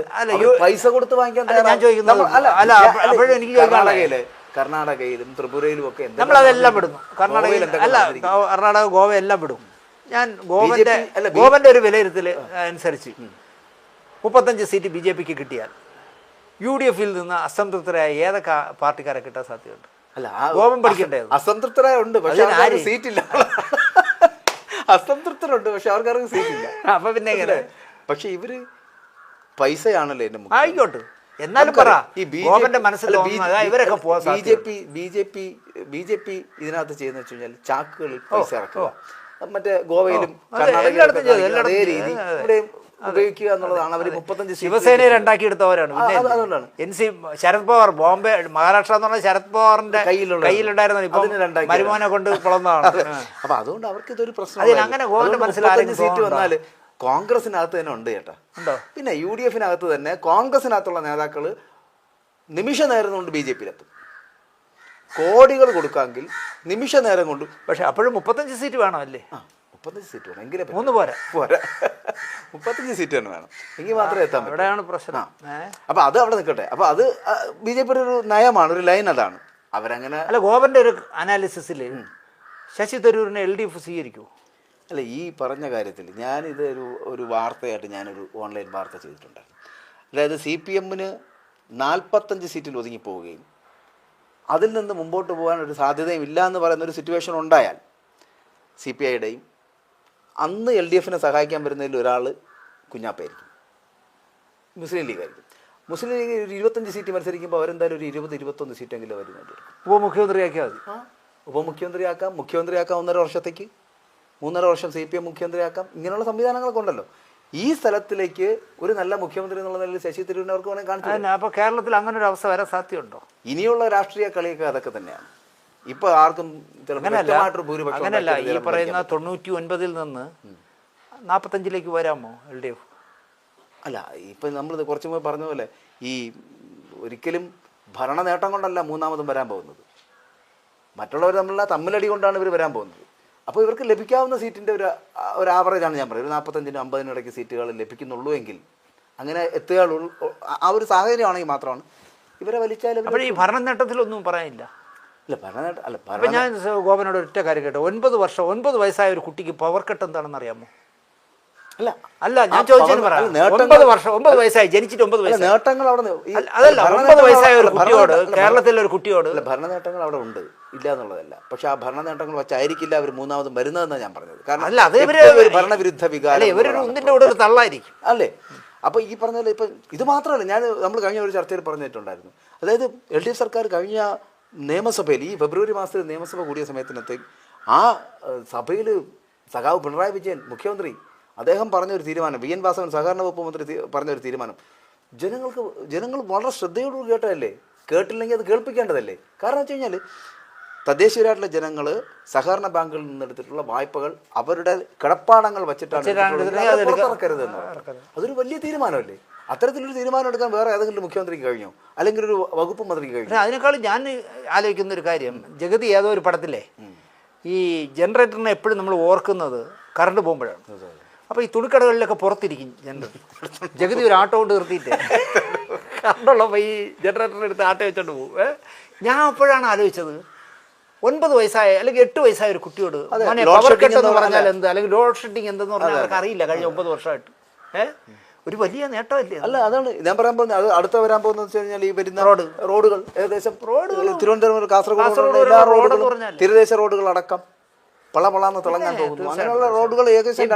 പൈസ കൊടുത്ത് വാങ്ങിക്കാൻ ഞാൻ ചോദിക്കുന്നത്. അപ്പോഴും എനിക്ക് കർണാടകയിലും ത്രിപുരയിലും ഒക്കെ നമ്മളതെല്ലാം വിടുന്നു. കർണാടകയിൽ അല്ല, കർണാടക ഗോവ എല്ലാം വിടും. ഞാൻ ഗോവന്റെ ഒരു വിലയിരുത്തൽ അനുസരിച്ച് 35 സീറ്റ് BJPക്ക് കിട്ടിയാൽ UDF-ൽ നിന്ന് അസംതൃപ്തരായ ഏതൊക്കെ പാർട്ടിക്കാരെ കിട്ടാൻ സാധ്യതയുണ്ട്? അല്ല, ഗോവൻ പഠിക്കണ്ടേ? അസംതൃപ്തരായ ഉണ്ട്, പക്ഷേ സീറ്റില്ല. അസംതൃപ്തരുണ്ട്, പക്ഷെ അവർക്കാർക്കും സീറ്റില്ല. അപ്പൊ പിന്നെ എങ്ങനെ? പക്ഷെ ഇവര് പൈസയാണല്ലോ എന്റെ മുഖ്യം. ആയിക്കോട്ടെ, എന്നാലും പറ, ഈ ഗോവന്റെ മനസ്സിൽ ഇവരൊക്കെ BJP ഇതിനകത്ത് ചെയ്യുന്ന വെച്ച് കഴിഞ്ഞാൽ ചാക്കുകളിൽ പൈസ ഇറക്കുക. മറ്റേ ഗോവയിലും കർണാടകയിലും അതേ രീതി ഇവിടെയും ഉപയോഗിക്കുക എന്നുള്ളതാണ്. അവർ 35 ശിവസേനയെ ഉണ്ടാക്കിയെടുത്തവരാണ്. ശരത് പവാർ ബോംബെ മഹാരാഷ്ട്ര എന്ന് പറഞ്ഞാൽ ശരത് പവാറിന്റെ കയ്യിലുണ്ടായിരുന്നു. ഇപ്പൊ മരുമോനെ കൊണ്ട് കുളന്നതാണ്. അപ്പൊ അതുകൊണ്ട് അവർക്ക് ഇതൊരു പ്രശ്നം. അങ്ങനെ ഗോവന്റെ മനസ്സിൽ സീറ്റ് വന്നാല് കോൺഗ്രസിനകത്ത് തന്നെ ഉണ്ട് ചേട്ടാ. പിന്നെ UDF-നകത്ത് തന്നെ കോൺഗ്രസിനകത്തുള്ള നേതാക്കള് നിമിഷ നേരം കൊണ്ട് BJP-യിലെത്തും. കോടികൾ കൊടുക്കാമെങ്കിൽ നിമിഷ നേരം കൊണ്ട്. പക്ഷെ അപ്പോഴും 35 സീറ്റ് വേണം അല്ലേ? 35 സീറ്റ് വേണം, എങ്കിലും 3 പോരാ. 35 സീറ്റ് തന്നെ വേണം, എങ്കിൽ മാത്രമേ എത്താൻ പറ്റൂ. അവിടെയാണ് പ്രശ്നം. അപ്പൊ അത് അവിടെ നിൽക്കട്ടെ. അപ്പൊ അത് BJP-യുടെ ഒരു നയമാണ്, ഒരു ലൈൻ അതാണ്. അവരങ്ങനെ അല്ല, ഗോവന്റെ ഒരു അനാലിസിസിൽ ശശി തരൂരിനെ LDF സ്വീകരിക്കൂ? അല്ല, ഈ പറഞ്ഞ കാര്യത്തിൽ ഞാനിത് ഒരു വാർത്തയായിട്ട് ഞാനൊരു ഓൺലൈൻ വാർത്ത ചെയ്തിട്ടുണ്ടായിരുന്നു. അതായത് CPM-ന് 45 സീറ്റിൽ ഒതുങ്ങിപ്പോവുകയും അതിൽ നിന്ന് മുമ്പോട്ട് പോകാൻ ഒരു സാധ്യതയും ഇല്ല എന്ന് പറയുന്നൊരു സിറ്റുവേഷൻ ഉണ്ടായാൽ CPI-യുടെയും അന്ന് LDF-നെ സഹായിക്കാൻ വരുന്നതിൽ ഒരാൾ കുഞ്ഞാപ്പയായിരിക്കും, മുസ്ലിം ലീഗായിരിക്കും. മുസ്ലിം ലീഗ് ഒരു 25 സീറ്റ് മത്സരിക്കുമ്പോൾ അവരെന്തായാലും ഒരു 20-21 സീറ്റെങ്കിലും അവർ നേടിയെടുക്കും. ഉപമുഖ്യമന്ത്രിയാക്കിയാൽ മതി. ഉപമുഖ്യമന്ത്രിയാക്കാം, 1.5 വർഷത്തേക്ക്, 3.5 വർഷം CPM മുഖ്യമന്ത്രിയാക്കാം. ഇങ്ങനെയുള്ള സംവിധാനങ്ങളൊക്കെ ഉണ്ടല്ലോ. ഈ സ്ഥലത്തിലേക്ക് ഒരു നല്ല മുഖ്യമന്ത്രി എന്നുള്ള നിലയിൽ ശശി തരൂരിനെ അവർക്ക് വേണമെങ്കിൽ കാണിച്ചു. അപ്പോൾ കേരളത്തിൽ അങ്ങനെ ഒരു അവസ്ഥ വരാൻ സാധ്യതയുണ്ടോ? ഇനിയുള്ള രാഷ്ട്രീയ കളിയൊക്കെ അതൊക്കെ തന്നെയാണ്. ഇപ്പൊ ആർക്കും അങ്ങനല്ല. ഈ പറയുന്ന 99-ൽ നിന്ന് 45-ലേക്ക് വരാമോ LDF? അല്ല, ഇപ്പൊ നമ്മൾ കുറച്ചു മുമ്പ് പറഞ്ഞ പോലെ ഈ ഒരിക്കലും ഭരണ നേട്ടം കൊണ്ടല്ല മൂന്നാമതും വരാൻ പോകുന്നത്. മറ്റുള്ളവർ തമ്മിലടി കൊണ്ടാണ് ഇവർ വരാൻ പോകുന്നത്. അപ്പോൾ ഇവർക്ക് ലഭിക്കാവുന്ന സീറ്റിൻ്റെ ഒരു ആവറേജാണ് ഞാൻ പറയുന്നത്. 45-50 ഇടയ്ക്ക് സീറ്റുകൾ ലഭിക്കുന്നുള്ളൂ എങ്കിൽ അങ്ങനെ എത്തുകയുള്ളൂ. ആ ഒരു സാഹചര്യമാണെങ്കിൽ മാത്രമാണ് ഇവരെ വലിച്ചാലും. അപ്പോൾ ഈ ഭരണ നേട്ടത്തിലൊന്നും പറയാനില്ല. ഇല്ല, ഭരണനേട്ടം അല്ല. അപ്പം ഞാൻ ഗോപനോട് ഒറ്റ കാര്യം കേട്ടോ, 9 വയസ്സായ ഒരു കുട്ടിക്ക് പവർ കട്ട് എന്താണെന്ന് അറിയാമോ? അല്ല ഞാൻ ചോദിച്ചതിന് പറയാം. 9 വയസ്സായി, ജനിച്ചിട്ട് 9 വയസ്സായി. നേട്ടങ്ങൾ അവിടെ അതല്ല, 9 വയസ്സായ ഒരു കുട്ടിയോട്, കേരളത്തിലെ ഒരു കുട്ടിയോട് ഭരണ നേട്ടങ്ങൾ അവിടെ ഉണ്ട്, ഇല്ല എന്നുള്ളതല്ല. പക്ഷെ ആ ഭരണ നേട്ടങ്ങൾ വെച്ചായിരിക്കില്ല അവർ മൂന്നാമതും വരുന്നതെന്നാണ് ഞാൻ പറഞ്ഞത്. കാരണം അല്ല, അത് ഭരണവിരുദ്ധ വികാരം ഇവരൊരു ഒന്നിന്റെ കൂടെ ഒരു തള്ളായിരിക്കും അല്ലേ. അപ്പോൾ ഈ പറഞ്ഞ ഇപ്പം ഇത് മാത്രമല്ല, നമ്മൾ കഴിഞ്ഞ ഒരു ചർച്ചയിൽ പറഞ്ഞിട്ടുണ്ടായിരുന്നു. അതായത് LDF സർക്കാർ കഴിഞ്ഞ നിയമസഭയിൽ ഈ ഫെബ്രുവരി മാസത്തിൽ നിയമസഭ കൂടിയ സമയത്തിനകത്ത് ആ സഭയിൽ സഖാവ് പിണറായി വിജയൻ മുഖ്യമന്ത്രി അദ്ദേഹം പറഞ്ഞൊരു തീരുമാനം, VN വാസവൻ സഹകരണ വകുപ്പ് മന്ത്രി പറഞ്ഞൊരു തീരുമാനം ജനങ്ങൾ വളരെ ശ്രദ്ധയോടുകൂടി കേട്ടതല്ലേ. കേട്ടില്ലെങ്കിൽ അത് കേൾപ്പിക്കേണ്ടതല്ലേ. കാരണം വെച്ച് കഴിഞ്ഞാൽ തദ്ദേശീയരായിട്ടുള്ള ജനങ്ങൾ സഹകരണ ബാങ്കുകളിൽ നിന്നെടുത്തിട്ടുള്ള വായ്പകൾ അവരുടെ കിടപ്പാടങ്ങൾ വെച്ചിട്ടാണ് പുറത്തിറക്കരുതെന്ന്. അതൊരു വലിയ തീരുമാനമല്ലേ. അത്തരത്തിലൊരു തീരുമാനം എടുക്കാൻ വേറെ ഏതെങ്കിലും മുഖ്യമന്ത്രിക്ക് കഴിഞ്ഞോ, അല്ലെങ്കിൽ ഒരു വകുപ്പ് മന്ത്രിക്ക് കഴിഞ്ഞോ? അതിനേക്കാളും ഞാൻ ആലോചിക്കുന്ന ഒരു കാര്യം, ജഗതി ഏതോ ഒരു പടത്തില്ലേ ഈ ജനറേറ്ററിനെ എപ്പോഴും നമ്മൾ ഓർക്കുന്നത് കറണ്ട് പോകുമ്പോഴാണ്. അപ്പോൾ ഈ തുണിക്കടകളിലൊക്കെ പുറത്തിരിക്കും ജനറേറ്റർ. ജഗതി ഒരു ആട്ടോ കൊണ്ട് നിർത്തിയിട്ട് കറണ്ടുള്ളപ്പോൾ ഈ ജനറേറ്ററിനെ എടുത്ത് ആട്ടോ വെച്ചോണ്ട് പോകും. ഞാൻ അപ്പോഴാണ് ആലോചിച്ചത്, 9 വയസ്സായ അല്ലെങ്കിൽ 8 വയസ്സായ ഒരു കുട്ടിയോട് പവർ കട്ട് എന്ന് പറഞ്ഞാൽ എന്ത്, അല്ലെങ്കിൽ ലോഡ് ഷെഡിങ് എന്തെന്ന് പറഞ്ഞാൽ അവർക്ക് അറിയില്ല. കഴിഞ്ഞ 9 വർഷമായിട്ട് ഒരു വലിയ നേട്ടമല്ലേ. അല്ല, അതാണ് ഞാൻ പറയാൻ പോകുന്നത്. അത് അടുത്ത വരാൻ പോകുന്നത് വെച്ച് കഴിഞ്ഞാൽ ഈ വരുന്ന റോഡുകൾ ഏകദേശം തിരുവനന്തപുരം കാസർഗോഡ് എല്ലാ റോഡുകളും തീരദേശ റോഡുകൾ അടക്കം പളപളാന്ന് തിളങ്ങാൻ പോകുന്നു. അങ്ങനെയുള്ള റോഡുകൾ ഏകദേശം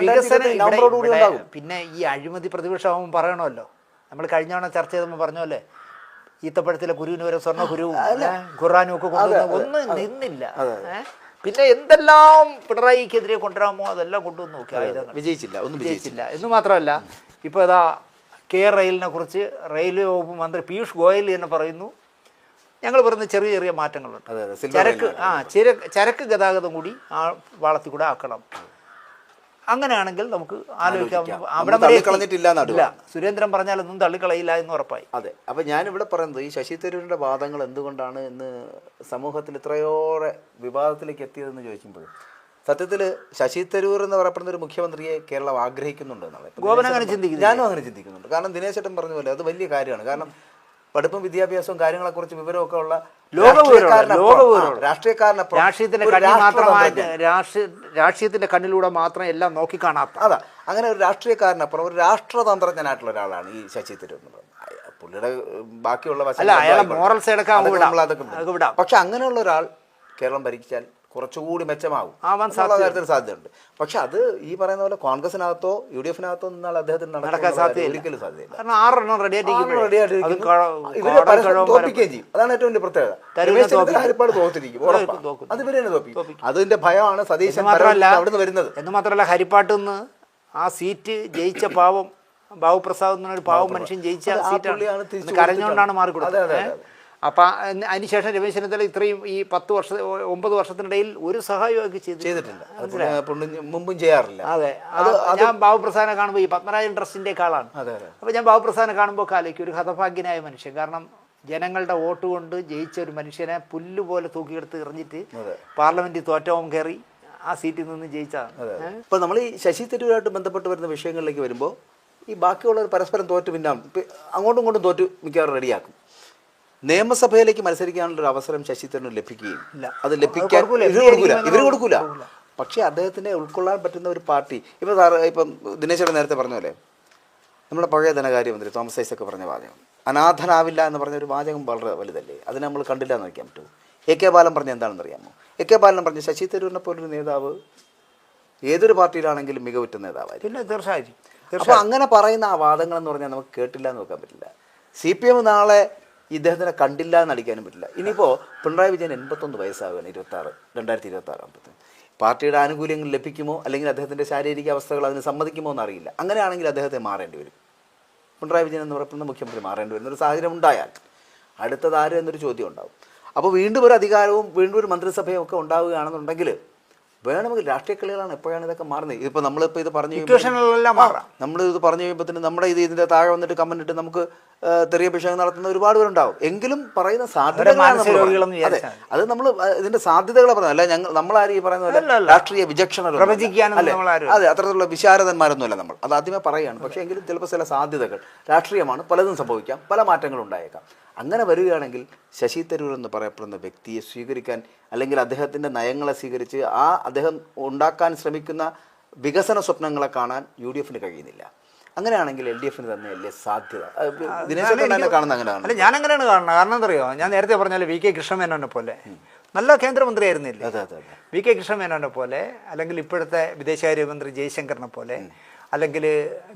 നവംബറോടുകൂടി ഉണ്ടാകും. പിന്നെ ഈ അഴിമതി പ്രതിപക്ഷമാകുമ്പോൾ പറയണമല്ലോ, നമ്മൾ കഴിഞ്ഞ തവണ ചർച്ച ചെയ്തപ്പോൾ പറഞ്ഞല്ലേ, ഈത്തപ്പഴത്തിലെ കുരുവിന് വരെ സ്വർണ്ണ കുരുവും ഖുറാനും ഒക്കെ കൊണ്ടുവന്ന് ഒന്നും നിന്നില്ല. പിന്നെ എന്തെല്ലാം പിണറായിക്കെതിരെ കൊണ്ടുവരാമോ അതെല്ലാം കൊണ്ടുവന്ന് നോക്കി, ആയുധങ്ങൾ വിജയിച്ചില്ല. എന്ന് മാത്രമല്ല, ഇപ്പോൾ ഇതാ റെയിലിനെ കുറിച്ച് റെയിൽവേ വകുപ്പ് മന്ത്രി പീയൂഷ് ഗോയൽ തന്നെ പറയുന്നു, ഞങ്ങൾ പറയുന്ന ചെറിയ ചെറിയ മാറ്റങ്ങളുണ്ട്. ചരക്ക് ഗതാഗതം കൂടി ആ പാളത്തിൽ കൂടെ ആക്കണം. അങ്ങനെയാണെങ്കിൽ നമുക്ക് ആലോചിക്കാം. അവിടെ സുരേന്ദ്രൻ പറഞ്ഞാലൊന്നും തള്ളിക്കളയില്ല എന്ന് ഉറപ്പായി. അതെ. അപ്പം ഞാനിവിടെ പറയുന്നത് ഈ ശശി തരൂരിൻ്റെ വാദങ്ങൾ എന്തുകൊണ്ടാണ് ഇന്ന് സമൂഹത്തിൽ ഇത്രയോടെ വിവാദത്തിലേക്ക് എത്തിയതെന്ന് ചോദിക്കുമ്പോൾ, സത്യത്തിൽ ശശി തരൂർ എന്ന് പറയപ്പെടുന്ന ഒരു മുഖ്യമന്ത്രിയെ കേരളം ആഗ്രഹിക്കുന്നുണ്ട് എന്നുള്ളത് ഞാനും അങ്ങനെ ചിന്തിക്കുന്നുണ്ട്. കാരണം ദിനേശ് ചേട്ടൻ പറഞ്ഞ പോലെ അത് വലിയ കാര്യമാണ്. കാരണം പഠിപ്പും വിദ്യാഭ്യാസവും കാര്യങ്ങളെക്കുറിച്ച് വിവരമൊക്കെ ഉള്ള രാഷ്ട്രീയത്തിന്റെ കണ്ണിലൂടെ മാത്രം എല്ലാം നോക്കിക്കാണാത്ത, അതാ അങ്ങനെ ഒരു രാഷ്ട്രീയക്കാരനപ്പുറം ഒരു രാഷ്ട്രതന്ത്രജ്ഞനായിട്ടുള്ള ഒരാളാണ് ഈ ശശി തരൂർ എന്ന് പറയുന്നത്. പുള്ളിയുടെ ബാക്കിയുള്ള പക്ഷെ അങ്ങനെയുള്ള ഒരാൾ കേരളം ഭരിച്ചാൽ കുറച്ചുകൂടി മെച്ചമാകും, കാര്യത്തിൽ സാധ്യതയുണ്ട്. പക്ഷെ അത് ഈ പറയുന്ന പോലെ കോൺഗ്രസിനകത്തോ UDF-നകത്തോ നിന്നാൽ അദ്ദേഹത്തിന് നടക്കാൻ ഒരിക്കലും സാധ്യതയില്ല. തോപ്പിക്കുകയും ചെയ്യും. അതാണ് ഏറ്റവും വലിയ പ്രത്യേകത. ഹരിപ്പാട് തോറ്റിരിക്കും, അത് ഇവരെ തന്നെ തോപ്പിക്കും. അതിന്റെ ഭയമാണ് സതീശൻ അവിടുന്ന് വരുന്നത്. എന്ന് മാത്രമല്ല, ഹരിപ്പാട്ടിൽ നിന്ന് ആ സീറ്റ് ജയിച്ച പാവം ബാബു പ്രസാദ് എന്നൊരു പാവം മനുഷ്യൻ ജയിച്ച സീറ്റാണ്, കരഞ്ഞുകൊണ്ടാണ് മാറിക്കൊടുത്തത്. അപ്പം അതിനുശേഷം രമേശ് ചെന്നിത്തല ഇത്രയും ഈ 9 വർഷത്തിനിടയിൽ ഒരു സഹായമൊക്കെ ചെയ്തിട്ടില്ല, മുമ്പും ചെയ്യാറില്ല. അതെ. ഞാൻ ബാബു പ്രസാദിനെ കാണുമ്പോൾ ഈ പത്മരാജൻ ട്രസ്റ്റിൻ്റെ ആളാണ്. അപ്പോൾ ഞാൻ ബാബു പ്രസാദിനെ കാണുമ്പോൾ കാലയ്ക്ക് ഒരു ഹതഭാഗ്യനായ മനുഷ്യൻ. കാരണം ജനങ്ങളുടെ വോട്ട് കൊണ്ട് ജയിച്ച ഒരു മനുഷ്യനെ പുല്ലുപോലെ തൂക്കിയെടുത്ത് എറിഞ്ഞിട്ട് പാർലമെന്റിൽ തോറ്റവും കയറി ആ സീറ്റിൽ നിന്ന് ജയിച്ചതാണ്. ഇപ്പം നമ്മൾ ഈ ശശി തരൂരുമായിട്ട് ബന്ധപ്പെട്ട് വരുന്ന വിഷയങ്ങളിലേക്ക് വരുമ്പോൾ ഈ ബാക്കിയുള്ളവർ പരസ്പരം തോറ്റ് പിന്നാണ് അങ്ങോട്ടും ഇങ്ങോട്ടും തോറ്റ് മിക്കവാറും റെഡിയാക്കും. നിയമസഭയിലേക്ക് മത്സരിക്കാനുള്ളൊരു അവസരം ശശി തരൂരിന് ലഭിക്കുകയും അത് ലഭിക്കാൻ ഇവർ കൊടുക്കൂല. പക്ഷേ അദ്ദേഹത്തിനെ ഉൾക്കൊള്ളാൻ പറ്റുന്ന ഒരു പാർട്ടി, ഇപ്പം ദിനേശ് നേരത്തെ പറഞ്ഞ പോലെ നമ്മുടെ പഴയ ധനകാര്യമന്ത്രി തോമസ് ഐസക് പറഞ്ഞ വാചകം, അനാഥനാവില്ല എന്ന് പറഞ്ഞ ഒരു വാചകം വളരെ വലുതല്ലേ. അതിനെ നമ്മൾ കണ്ടില്ല എന്ന് വയ്ക്കാൻ പറ്റുമോ? AK ബാലൻ പറഞ്ഞ എന്താണെന്ന് അറിയാമോ? AK ബാലൻ പറഞ്ഞ ശശി തരൂരിനെ പോലൊരു നേതാവ് ഏതൊരു പാർട്ടിയിലാണെങ്കിലും മികവുറ്റ നേതാവായിരിക്കും. പിന്നെ തീർച്ചയായും. അപ്പോൾ അങ്ങനെ പറയുന്ന ആ വാദങ്ങൾ എന്ന് പറഞ്ഞാൽ നമുക്ക് കേട്ടില്ല എന്ന് നോക്കാൻ പറ്റില്ല. CPM നാളെ ഇദ്ദേഹത്തിനെ കണ്ടില്ല എന്ന് അടിക്കാനും പറ്റില്ല. ഇനിയിപ്പോൾ പിണറായി വിജയൻ 81 വയസ്സാവുകയാണ് 2026 ആകുമ്പോഴത്തേക്കും. പാർട്ടിയുടെ ആനുകൂല്യങ്ങൾ ലഭിക്കുമോ അല്ലെങ്കിൽ അദ്ദേഹത്തിൻ്റെ ശാരീരിക അവസ്ഥകൾ അതിന് സമ്മതിക്കുമോ എന്നറിയില്ല. അങ്ങനെയാണെങ്കിൽ അദ്ദേഹത്തെ മാറേണ്ടി വരും. പിണറായി വിജയൻ എന്ന് പറയുന്ന മുഖ്യമന്ത്രി മാറേണ്ടി വരുന്നൊരു സാഹചര്യം ഉണ്ടായാൽ അടുത്തത് ആര് എന്നൊരു ചോദ്യം ഉണ്ടാവും. അപ്പോൾ വീണ്ടും ഒരു അധികാരവും വീണ്ടും ഒരു മന്ത്രിസഭയും ഒക്കെ ഉണ്ടാവുകയാണെന്നുണ്ടെങ്കിൽ വേണമെങ്കിൽ രാഷ്ട്രീയ കളികളാണ് എപ്പോഴാണ് ഇതൊക്കെ മാറുന്നത്. ഇപ്പോൾ നമ്മളിപ്പോൾ ഇത് പറഞ്ഞു നമ്മൾ ഇത് പറഞ്ഞു കഴിയുമ്പോൾ നമ്മുടെ ഇതിൻ്റെ താഴെ വന്നിട്ട് കമന്റ് ഇട്ട് നമുക്ക് തെറിയ വിഷയം നടത്തുന്ന ഒരുപാട് പേരുണ്ടാവും. എങ്കിലും പറയുന്ന സാധ്യതകളാണ് അത് നമ്മൾ ഇതിന്റെ സാധ്യതകളെ പറയുന്നത്. അല്ല നമ്മളാരും ഈ പറയുന്ന പോലെ രാഷ്ട്രീയ വിചക്ഷണ അതെ അത്തരത്തിലുള്ള വിശാരദന്മാരൊന്നുമല്ല നമ്മൾ. അത് ആദ്യമേ പറയുകയാണ്. പക്ഷേ എങ്കിലും ചിലപ്പോൾ ചില സാധ്യതകൾ രാഷ്ട്രീയമാണ്, പലതും സംഭവിക്കാം, പല മാറ്റങ്ങളും ഉണ്ടായേക്കാം. അങ്ങനെ വരികയാണെങ്കിൽ ശശി തരൂർ എന്ന് പറയപ്പെടുന്ന വ്യക്തിയെ സ്വീകരിക്കാൻ അല്ലെങ്കിൽ അദ്ദേഹത്തിൻ്റെ നയങ്ങളെ സ്വീകരിച്ച് അദ്ദേഹം ഉണ്ടാക്കാൻ ശ്രമിക്കുന്ന വികസന സ്വപ്നങ്ങളെ കാണാൻ UDF-ന് കഴിയുന്നില്ല. അങ്ങനെയാണെങ്കിൽ LDF-ന് തന്നെയല്ലേ സാധ്യത? ദിനേശേട്ടൻ തന്നെ കാണുന്ന അങ്ങനെയാണ്. അല്ല, ഞാൻ അങ്ങനെയാണ് കാണുന്നത്. കാരണം എന്താ അറിയോ, ഞാൻ നേരത്തെ പറഞ്ഞാൽ VK കൃഷ്ണമേനോനെ പോലെ നല്ല കേന്ദ്രമന്ത്രിയായിരുന്നില്ലേ? VK കൃഷ്ണമേനോനെ പോലെ, അല്ലെങ്കിൽ ഇപ്പോഴത്തെ വിദേശകാര്യമന്ത്രി ജയശങ്കറിനെ പോലെ, അല്ലെങ്കിൽ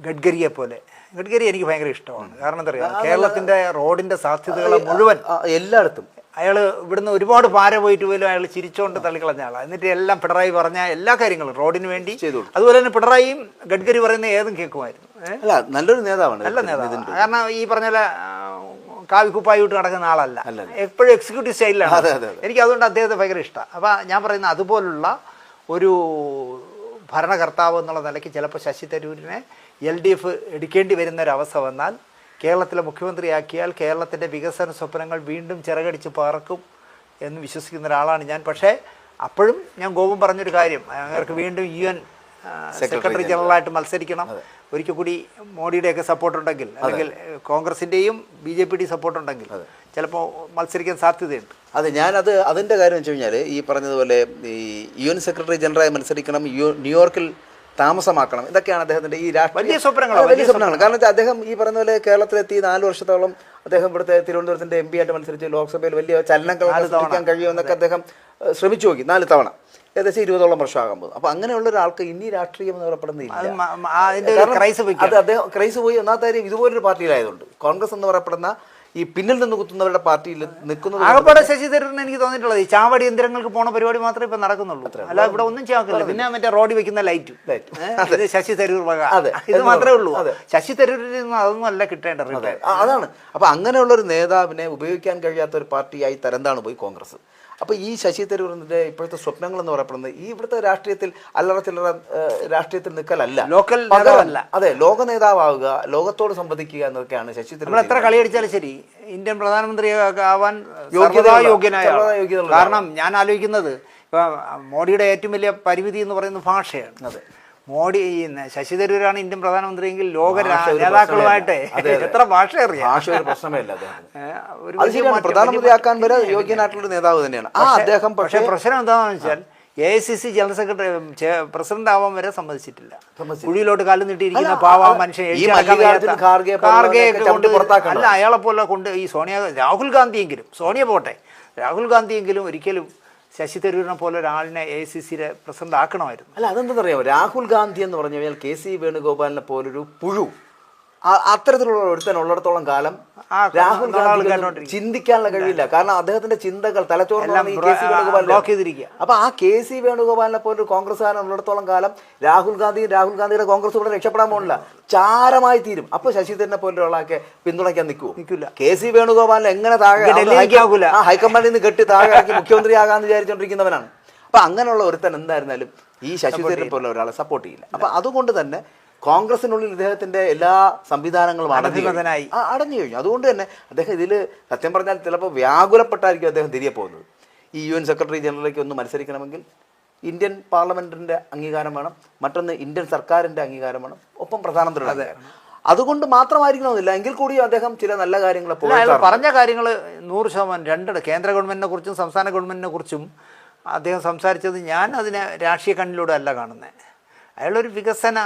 ഗഡ്കരിയെ പോലെ. ഗഡ്കരി എനിക്ക് ഭയങ്കര ഇഷ്ടമാണ്. കാരണം എന്താ പറയുക, കേരളത്തിൻ്റെ റോഡിൻ്റെ സാധ്യതകൾ മുഴുവൻ എല്ലായിടത്തും അയാൾ ഇവിടുന്ന് ഒരുപാട് പാര പോയിട്ട് പോലും അയാൾ ചിരിച്ചുകൊണ്ട് തള്ളിക്കളഞ്ഞ ആളാണ്. എന്നിട്ട് എല്ലാം പിണറായി പറഞ്ഞ എല്ലാ കാര്യങ്ങളും റോഡിന് വേണ്ടി ചെയ്തു. അതുപോലെ തന്നെ പിണറായിയും ഗഡ്കരി പറയുന്ന ഏതും കേൾക്കുമായിരുന്നു. അല്ല, നല്ലൊരു നേതാവാണ്, നല്ല നേതാവ്. കാരണം ഈ പറഞ്ഞ കാവിക്കുപ്പായി വിട്ട് നടക്കുന്ന ആളല്ല, എപ്പോഴും എക്സിക്യൂട്ടീവ് സ്റ്റൈലിലാണ്. എനിക്ക് അതുകൊണ്ട് അദ്ദേഹത്തെ ഭയങ്കര ഇഷ്ടമാണ്. അപ്പോൾ ഞാൻ പറയുന്ന അതുപോലുള്ള ഒരു ഭരണകർത്താവ് എന്നുള്ള നിലയ്ക്ക് ചിലപ്പോൾ ശശി തരൂരിനെ LDF എടുക്കേണ്ടി വരുന്നൊരവസ്ഥ വന്നാൽ, കേരളത്തിലെ മുഖ്യമന്ത്രിയാക്കിയാൽ കേരളത്തിൻ്റെ വികസന സ്വപ്നങ്ങൾ വീണ്ടും ചിറകടിച്ച് പറക്കും എന്ന് വിശ്വസിക്കുന്ന ഒരാളാണ് ഞാൻ. പക്ഷേ അപ്പോഴും ഞാൻ ഗോപൻ പറഞ്ഞൊരു കാര്യം, അവർക്ക് വീണ്ടും UN സെക്രട്ടറി ജനറലായിട്ട് മത്സരിക്കണം. ഒരിക്കൽ കൂടി മോഡിയുടെയൊക്കെ സപ്പോർട്ടുണ്ടെങ്കിൽ, അല്ലെങ്കിൽ കോൺഗ്രസിൻ്റെയും BJP സപ്പോർട്ടുണ്ടെങ്കിൽ ചിലപ്പോൾ മത്സരിക്കാൻ സാധ്യതയുണ്ട്. അതെ, ഞാനത് അതിൻ്റെ കാര്യം വെച്ച് കഴിഞ്ഞാൽ ഈ പറഞ്ഞതുപോലെ ഈ UN സെക്രട്ടറി ജനറലായി മത്സരിക്കണം, ന്യൂയോർക്കിൽ താമസമാക്കണം, ഇതൊക്കെയാണ് അദ്ദേഹത്തിൻ്റെ ഈ വലിയ സ്വപ്നങ്ങൾ. കാരണം വെച്ചാൽ അദ്ദേഹം ഈ പറഞ്ഞ പോലെ കേരളത്തിലെത്തി 4 വർഷത്തോളം അദ്ദേഹം ഇവിടുത്തെ തിരുവനന്തപുരത്തിൻ്റെ MP ആയിട്ട് മത്സരിച്ച് ലോക്സഭയിൽ വലിയ ചലനങ്ങൾ സൃഷ്ടിക്കാൻ കഴിയുമെന്നൊക്കെ അദ്ദേഹം ശ്രമിച്ചു നോക്കി 4 തവണ, ഏകദേശം 20ഓളം വർഷമാകാൻ പോകും. അപ്പോൾ അങ്ങനെയുള്ള ഒരാൾക്ക് ഇനി രാഷ്ട്രീയം എന്ന് പറയപ്പെടുന്നില്ല. അത് അദ്ദേഹം ക്രൈസ് പോയി. ഒന്നാമത്തെ കാര്യം, ഇതുപോലൊരു പാർട്ടിയിലായതുകൊണ്ട് കോൺഗ്രസ് എന്ന് പറയപ്പെടുന്ന ഈ പിന്നിൽ നിന്ന് കുത്തുന്നവരുടെ പാർട്ടിയിൽ നിൽക്കുന്നത് ആകപ്പാടെ ശശി തരൂരിന് എനിക്ക് തോന്നിയിട്ടുള്ളത് ഈ ചാവടി യന്ത്രങ്ങൾക്ക് പോണ പരിപാടി മാത്രമേ ഇപ്പം നടക്കുന്നുള്ളൂ. അല്ല, ഇവിടെ ഒന്നും ചെയ്യാൻ. പിന്നെ മറ്റേ റോഡിൽ വെക്കുന്ന ലൈറ്റ് ശശി തരൂർ വക, ഇത് മാത്രമേ ഉള്ളൂ. ശശി തരൂരിൽ നിന്ന് അതൊന്നും അല്ല കിട്ടേണ്ടത്. അതാണ്. അപ്പോൾ അങ്ങനെയുള്ളൊരു നേതാവിനെ ഉപയോഗിക്കാൻ കഴിയാത്ത ഒരു പാർട്ടിയായി തരംതാണ് പോയി കോൺഗ്രസ്. അപ്പോൾ ഈ ശശി തരൂരിൻ്റെ ഇപ്പോഴത്തെ സ്വപ്നങ്ങൾ എന്ന് പറയപ്പെടുന്നത് ഈ ഇവിടുത്തെ രാഷ്ട്രീയത്തിൽ അല്ലറ ചില്ലറ രാഷ്ട്രീയത്തിൽ നിൽക്കലല്ല, ലോക്കൽ നേതാവല്ല. അതെ, ലോക നേതാവാവുക, ലോകത്തോട് സംവദിക്കുക എന്നൊക്കെയാണ് ശശി തരൂർ. എത്ര കളിയടിച്ചാലും ശരി, ഇന്ത്യൻ പ്രധാനമന്ത്രി ആവാൻ യോഗ്യനായ. കാരണം ഞാൻ ആലോചിക്കുന്നത്, മോഡിയുടെ ഏറ്റവും വലിയ പരിമിതി എന്ന് പറയുന്നത് ഭാഷയാണ്. അതെ, മോഡി ശശി തരൂരാണ് ഇന്ത്യൻ പ്രധാനമന്ത്രിയെങ്കിൽ ലോക നേതാക്കളുമായിട്ട് എത്ര ഭാഷ അറിയാം. ഭാഷ ഒരു പ്രശ്നമല്ല. പ്രധാനമന്ത്രിയാക്കാൻ വരെ യോഗ്യനായിട്ടുള്ള നേതാവ് തന്നെയാണ് അദ്ദേഹം. പക്ഷേ പ്രശ്നം എന്താണെന്ന് വെച്ചാൽ AICC ജനറൽ സെക്രട്ടറി പ്രസിഡന്റ് ആവാൻ വരെ സമ്മതിച്ചിട്ടില്ല. കുഴിയിലോട്ട് കാലം നീട്ടിയിരിക്കുന്ന പാവ മനുഷ്യൻ. അല്ല, അയാളെ പോലെ കൊണ്ട് ഈ രാഹുൽ ഗാന്ധിയെങ്കിലും, സോണിയ പോട്ടെ, രാഹുൽ ഗാന്ധിയെങ്കിലും ഒരിക്കലും ശശി തരൂരിനെ പോലെ ഒരാളിനെ AICC പ്രസിഡന്റ് ആക്കണമായിരുന്നു. അല്ല, അതെന്താ അറിയാമോ, രാഹുൽ ഗാന്ധി എന്ന് പറഞ്ഞു കഴിഞ്ഞാൽ KC വേണുഗോപാലിനെ പോലൊരു പുഴു, അത്തരത്തിലുള്ള ഒരുത്തനുള്ളിടത്തോളം കാലം രാഹുൽ ഗാന്ധി ചിന്തിക്കാനുള്ള കഴിയില്ല. കാരണം അദ്ദേഹത്തിന്റെ ചിന്തകൾ തലച്ചോറിലാണ് അപ്പൊ ആ KC വേണുഗോപാലിനെ പോലെ ഒരു കോൺഗ്രസ്സുകാരൻ ഉള്ളിടത്തോളം കാലം രാഹുൽ ഗാന്ധിയുടെ കോൺഗ്രസ് ഇവിടെ രക്ഷപ്പെടാൻ പോകുന്നില്ല, ചാരമായി തീരും. അപ്പൊ ശശി തരൂരിനെ പോലെ ഒരാളൊക്കെ പിന്തുണയ്ക്കാൻ നിൽക്കില്ല. KC വേണുഗോപാലിനെ എങ്ങനെ താഴെ ഹൈക്കമാൻഡിൽ നിന്ന് കെട്ടി താഴെ മുഖ്യമന്ത്രിയാകാന്ന് വിചാരിച്ചുകൊണ്ടിരിക്കുന്നവനാണ്. അപ്പൊ അങ്ങനെയുള്ള ഒരുത്തൻ എന്തായിരുന്നാലും ഈ ശശി തരൂരിനെ പോലെ ഒരാളെ സപ്പോർട്ട് ചെയ്യില്ല. അപ്പൊ അതുകൊണ്ട് തന്നെ കോൺഗ്രസിനുള്ളിൽ ഇദ്ദേഹത്തിന്റെ എല്ലാ സംവിധാനങ്ങളും അടഞ്ഞു കഴിഞ്ഞു. അതുകൊണ്ട് തന്നെ അദ്ദേഹം ഇതിൽ സത്യം പറഞ്ഞാൽ ചിലപ്പോൾ വ്യാകുലപ്പെട്ടായിരിക്കും അദ്ദേഹം തിരികെ പോകുന്നത്. ഈ UN സെക്രട്ടറി ജനറലിലേക്ക് ഒന്ന് മത്സരിക്കണമെങ്കിൽ ഇന്ത്യൻ പാർലമെന്റിന്റെ അംഗീകാരം വേണം, മറ്റൊന്ന് ഇന്ത്യൻ സർക്കാരിന്റെ അംഗീകാരം വേണം, ഒപ്പം പ്രധാനമന്ത്രിയുടെ അംഗീകാരം. അതുകൊണ്ട് മാത്രമായിരിക്കണമെന്നില്ല, എങ്കിൽ കൂടി അദ്ദേഹം ചില നല്ല കാര്യങ്ങൾ പറഞ്ഞ കാര്യങ്ങൾ 100% കേന്ദ്ര ഗവൺമെന്റിനെ കുറിച്ചും സംസ്ഥാന ഗവൺമെന്റിനെ കുറിച്ചും അദ്ദേഹം സംസാരിച്ചത് ഞാൻ അതിനെ രാഷ്ട്രീയ കണ്ണിലൂടെ അല്ല കാണുന്നത്. അയാളൊരു വികസന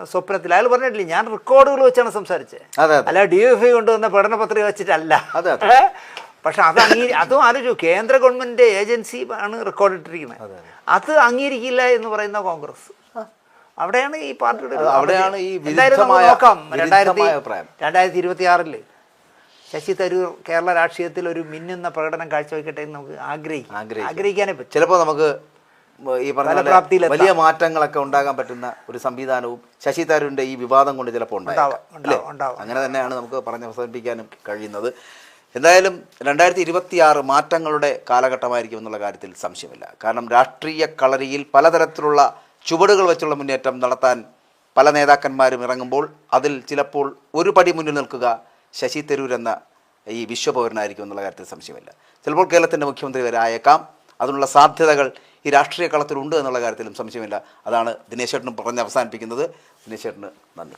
സ്വപ്നത്തിൽ അയാൾ പറഞ്ഞിട്ടില്ല, ഞാൻ റെക്കോർഡുകൾ വെച്ചാണ് സംസാരിച്ചത്, അല്ല DFI കൊണ്ടുവന്ന പഠന പത്രിക വെച്ചിട്ടല്ല. പക്ഷെ അതും ആലോചിച്ചു, കേന്ദ്ര ഗവൺമെന്റ് ഏജൻസി ആണ് റെക്കോർഡ് ഇട്ടിരിക്കുന്നത്, അത് അംഗീകരിക്കില്ല എന്ന് പറയുന്ന കോൺഗ്രസ്. അവിടെയാണ് ഈ പാർട്ടിയുടെ നോക്കാം. 2026 ശശി തരൂർ കേരള രാഷ്ട്രീയത്തിൽ ഒരു മിന്നുന്ന പ്രകടനം കാഴ്ചവെക്കട്ടെ എന്ന് നമുക്ക് ആഗ്രഹിക്കാനേ പറ്റും. ചിലപ്പോൾ നമുക്ക് ഈ പറഞ്ഞ വലിയ മാറ്റങ്ങളൊക്കെ ഉണ്ടാകാൻ പറ്റുന്ന ഒരു സംവിധാനവും ശശി തരൂരിന്റെ ഈ വിവാദം കൊണ്ട് ചിലപ്പോൾ ഉണ്ടാവും. അങ്ങനെ തന്നെയാണ് നമുക്ക് പറഞ്ഞ് അവസാനിപ്പിക്കാനും കഴിയുന്നത്. എന്തായാലും 2026 മാറ്റങ്ങളുടെ കാലഘട്ടമായിരിക്കും എന്നുള്ള കാര്യത്തിൽ സംശയമില്ല. കാരണം രാഷ്ട്രീയ കളരിയിൽ പലതരത്തിലുള്ള ചുവടുകൾ വെച്ചുള്ള മുന്നേറ്റം നടത്താൻ പല നേതാക്കന്മാരും ഇറങ്ങുമ്പോൾ അതിൽ ചിലപ്പോൾ ഒരു പടി മുന്നിൽ നിൽക്കുക ശശി തരൂർ എന്ന ഈ വിശ്വപൗരനായിരിക്കും എന്നുള്ള കാര്യത്തിൽ സംശയമില്ല. ചിലപ്പോൾ കേരളത്തിൻ്റെ മുഖ്യമന്ത്രി വരെ ആയേക്കാം. അതിനുള്ള സാധ്യതകൾ ഈ രാഷ്ട്രീയ കളത്തിലുണ്ട് എന്നുള്ള കാര്യത്തിലും സംശയമില്ല. അതാണ് ദിനേശ് ചേട്ടനും പറഞ്ഞ് അവസാനിപ്പിക്കുന്നത്. ദിനേശ് ചേട്ടന് നന്ദി.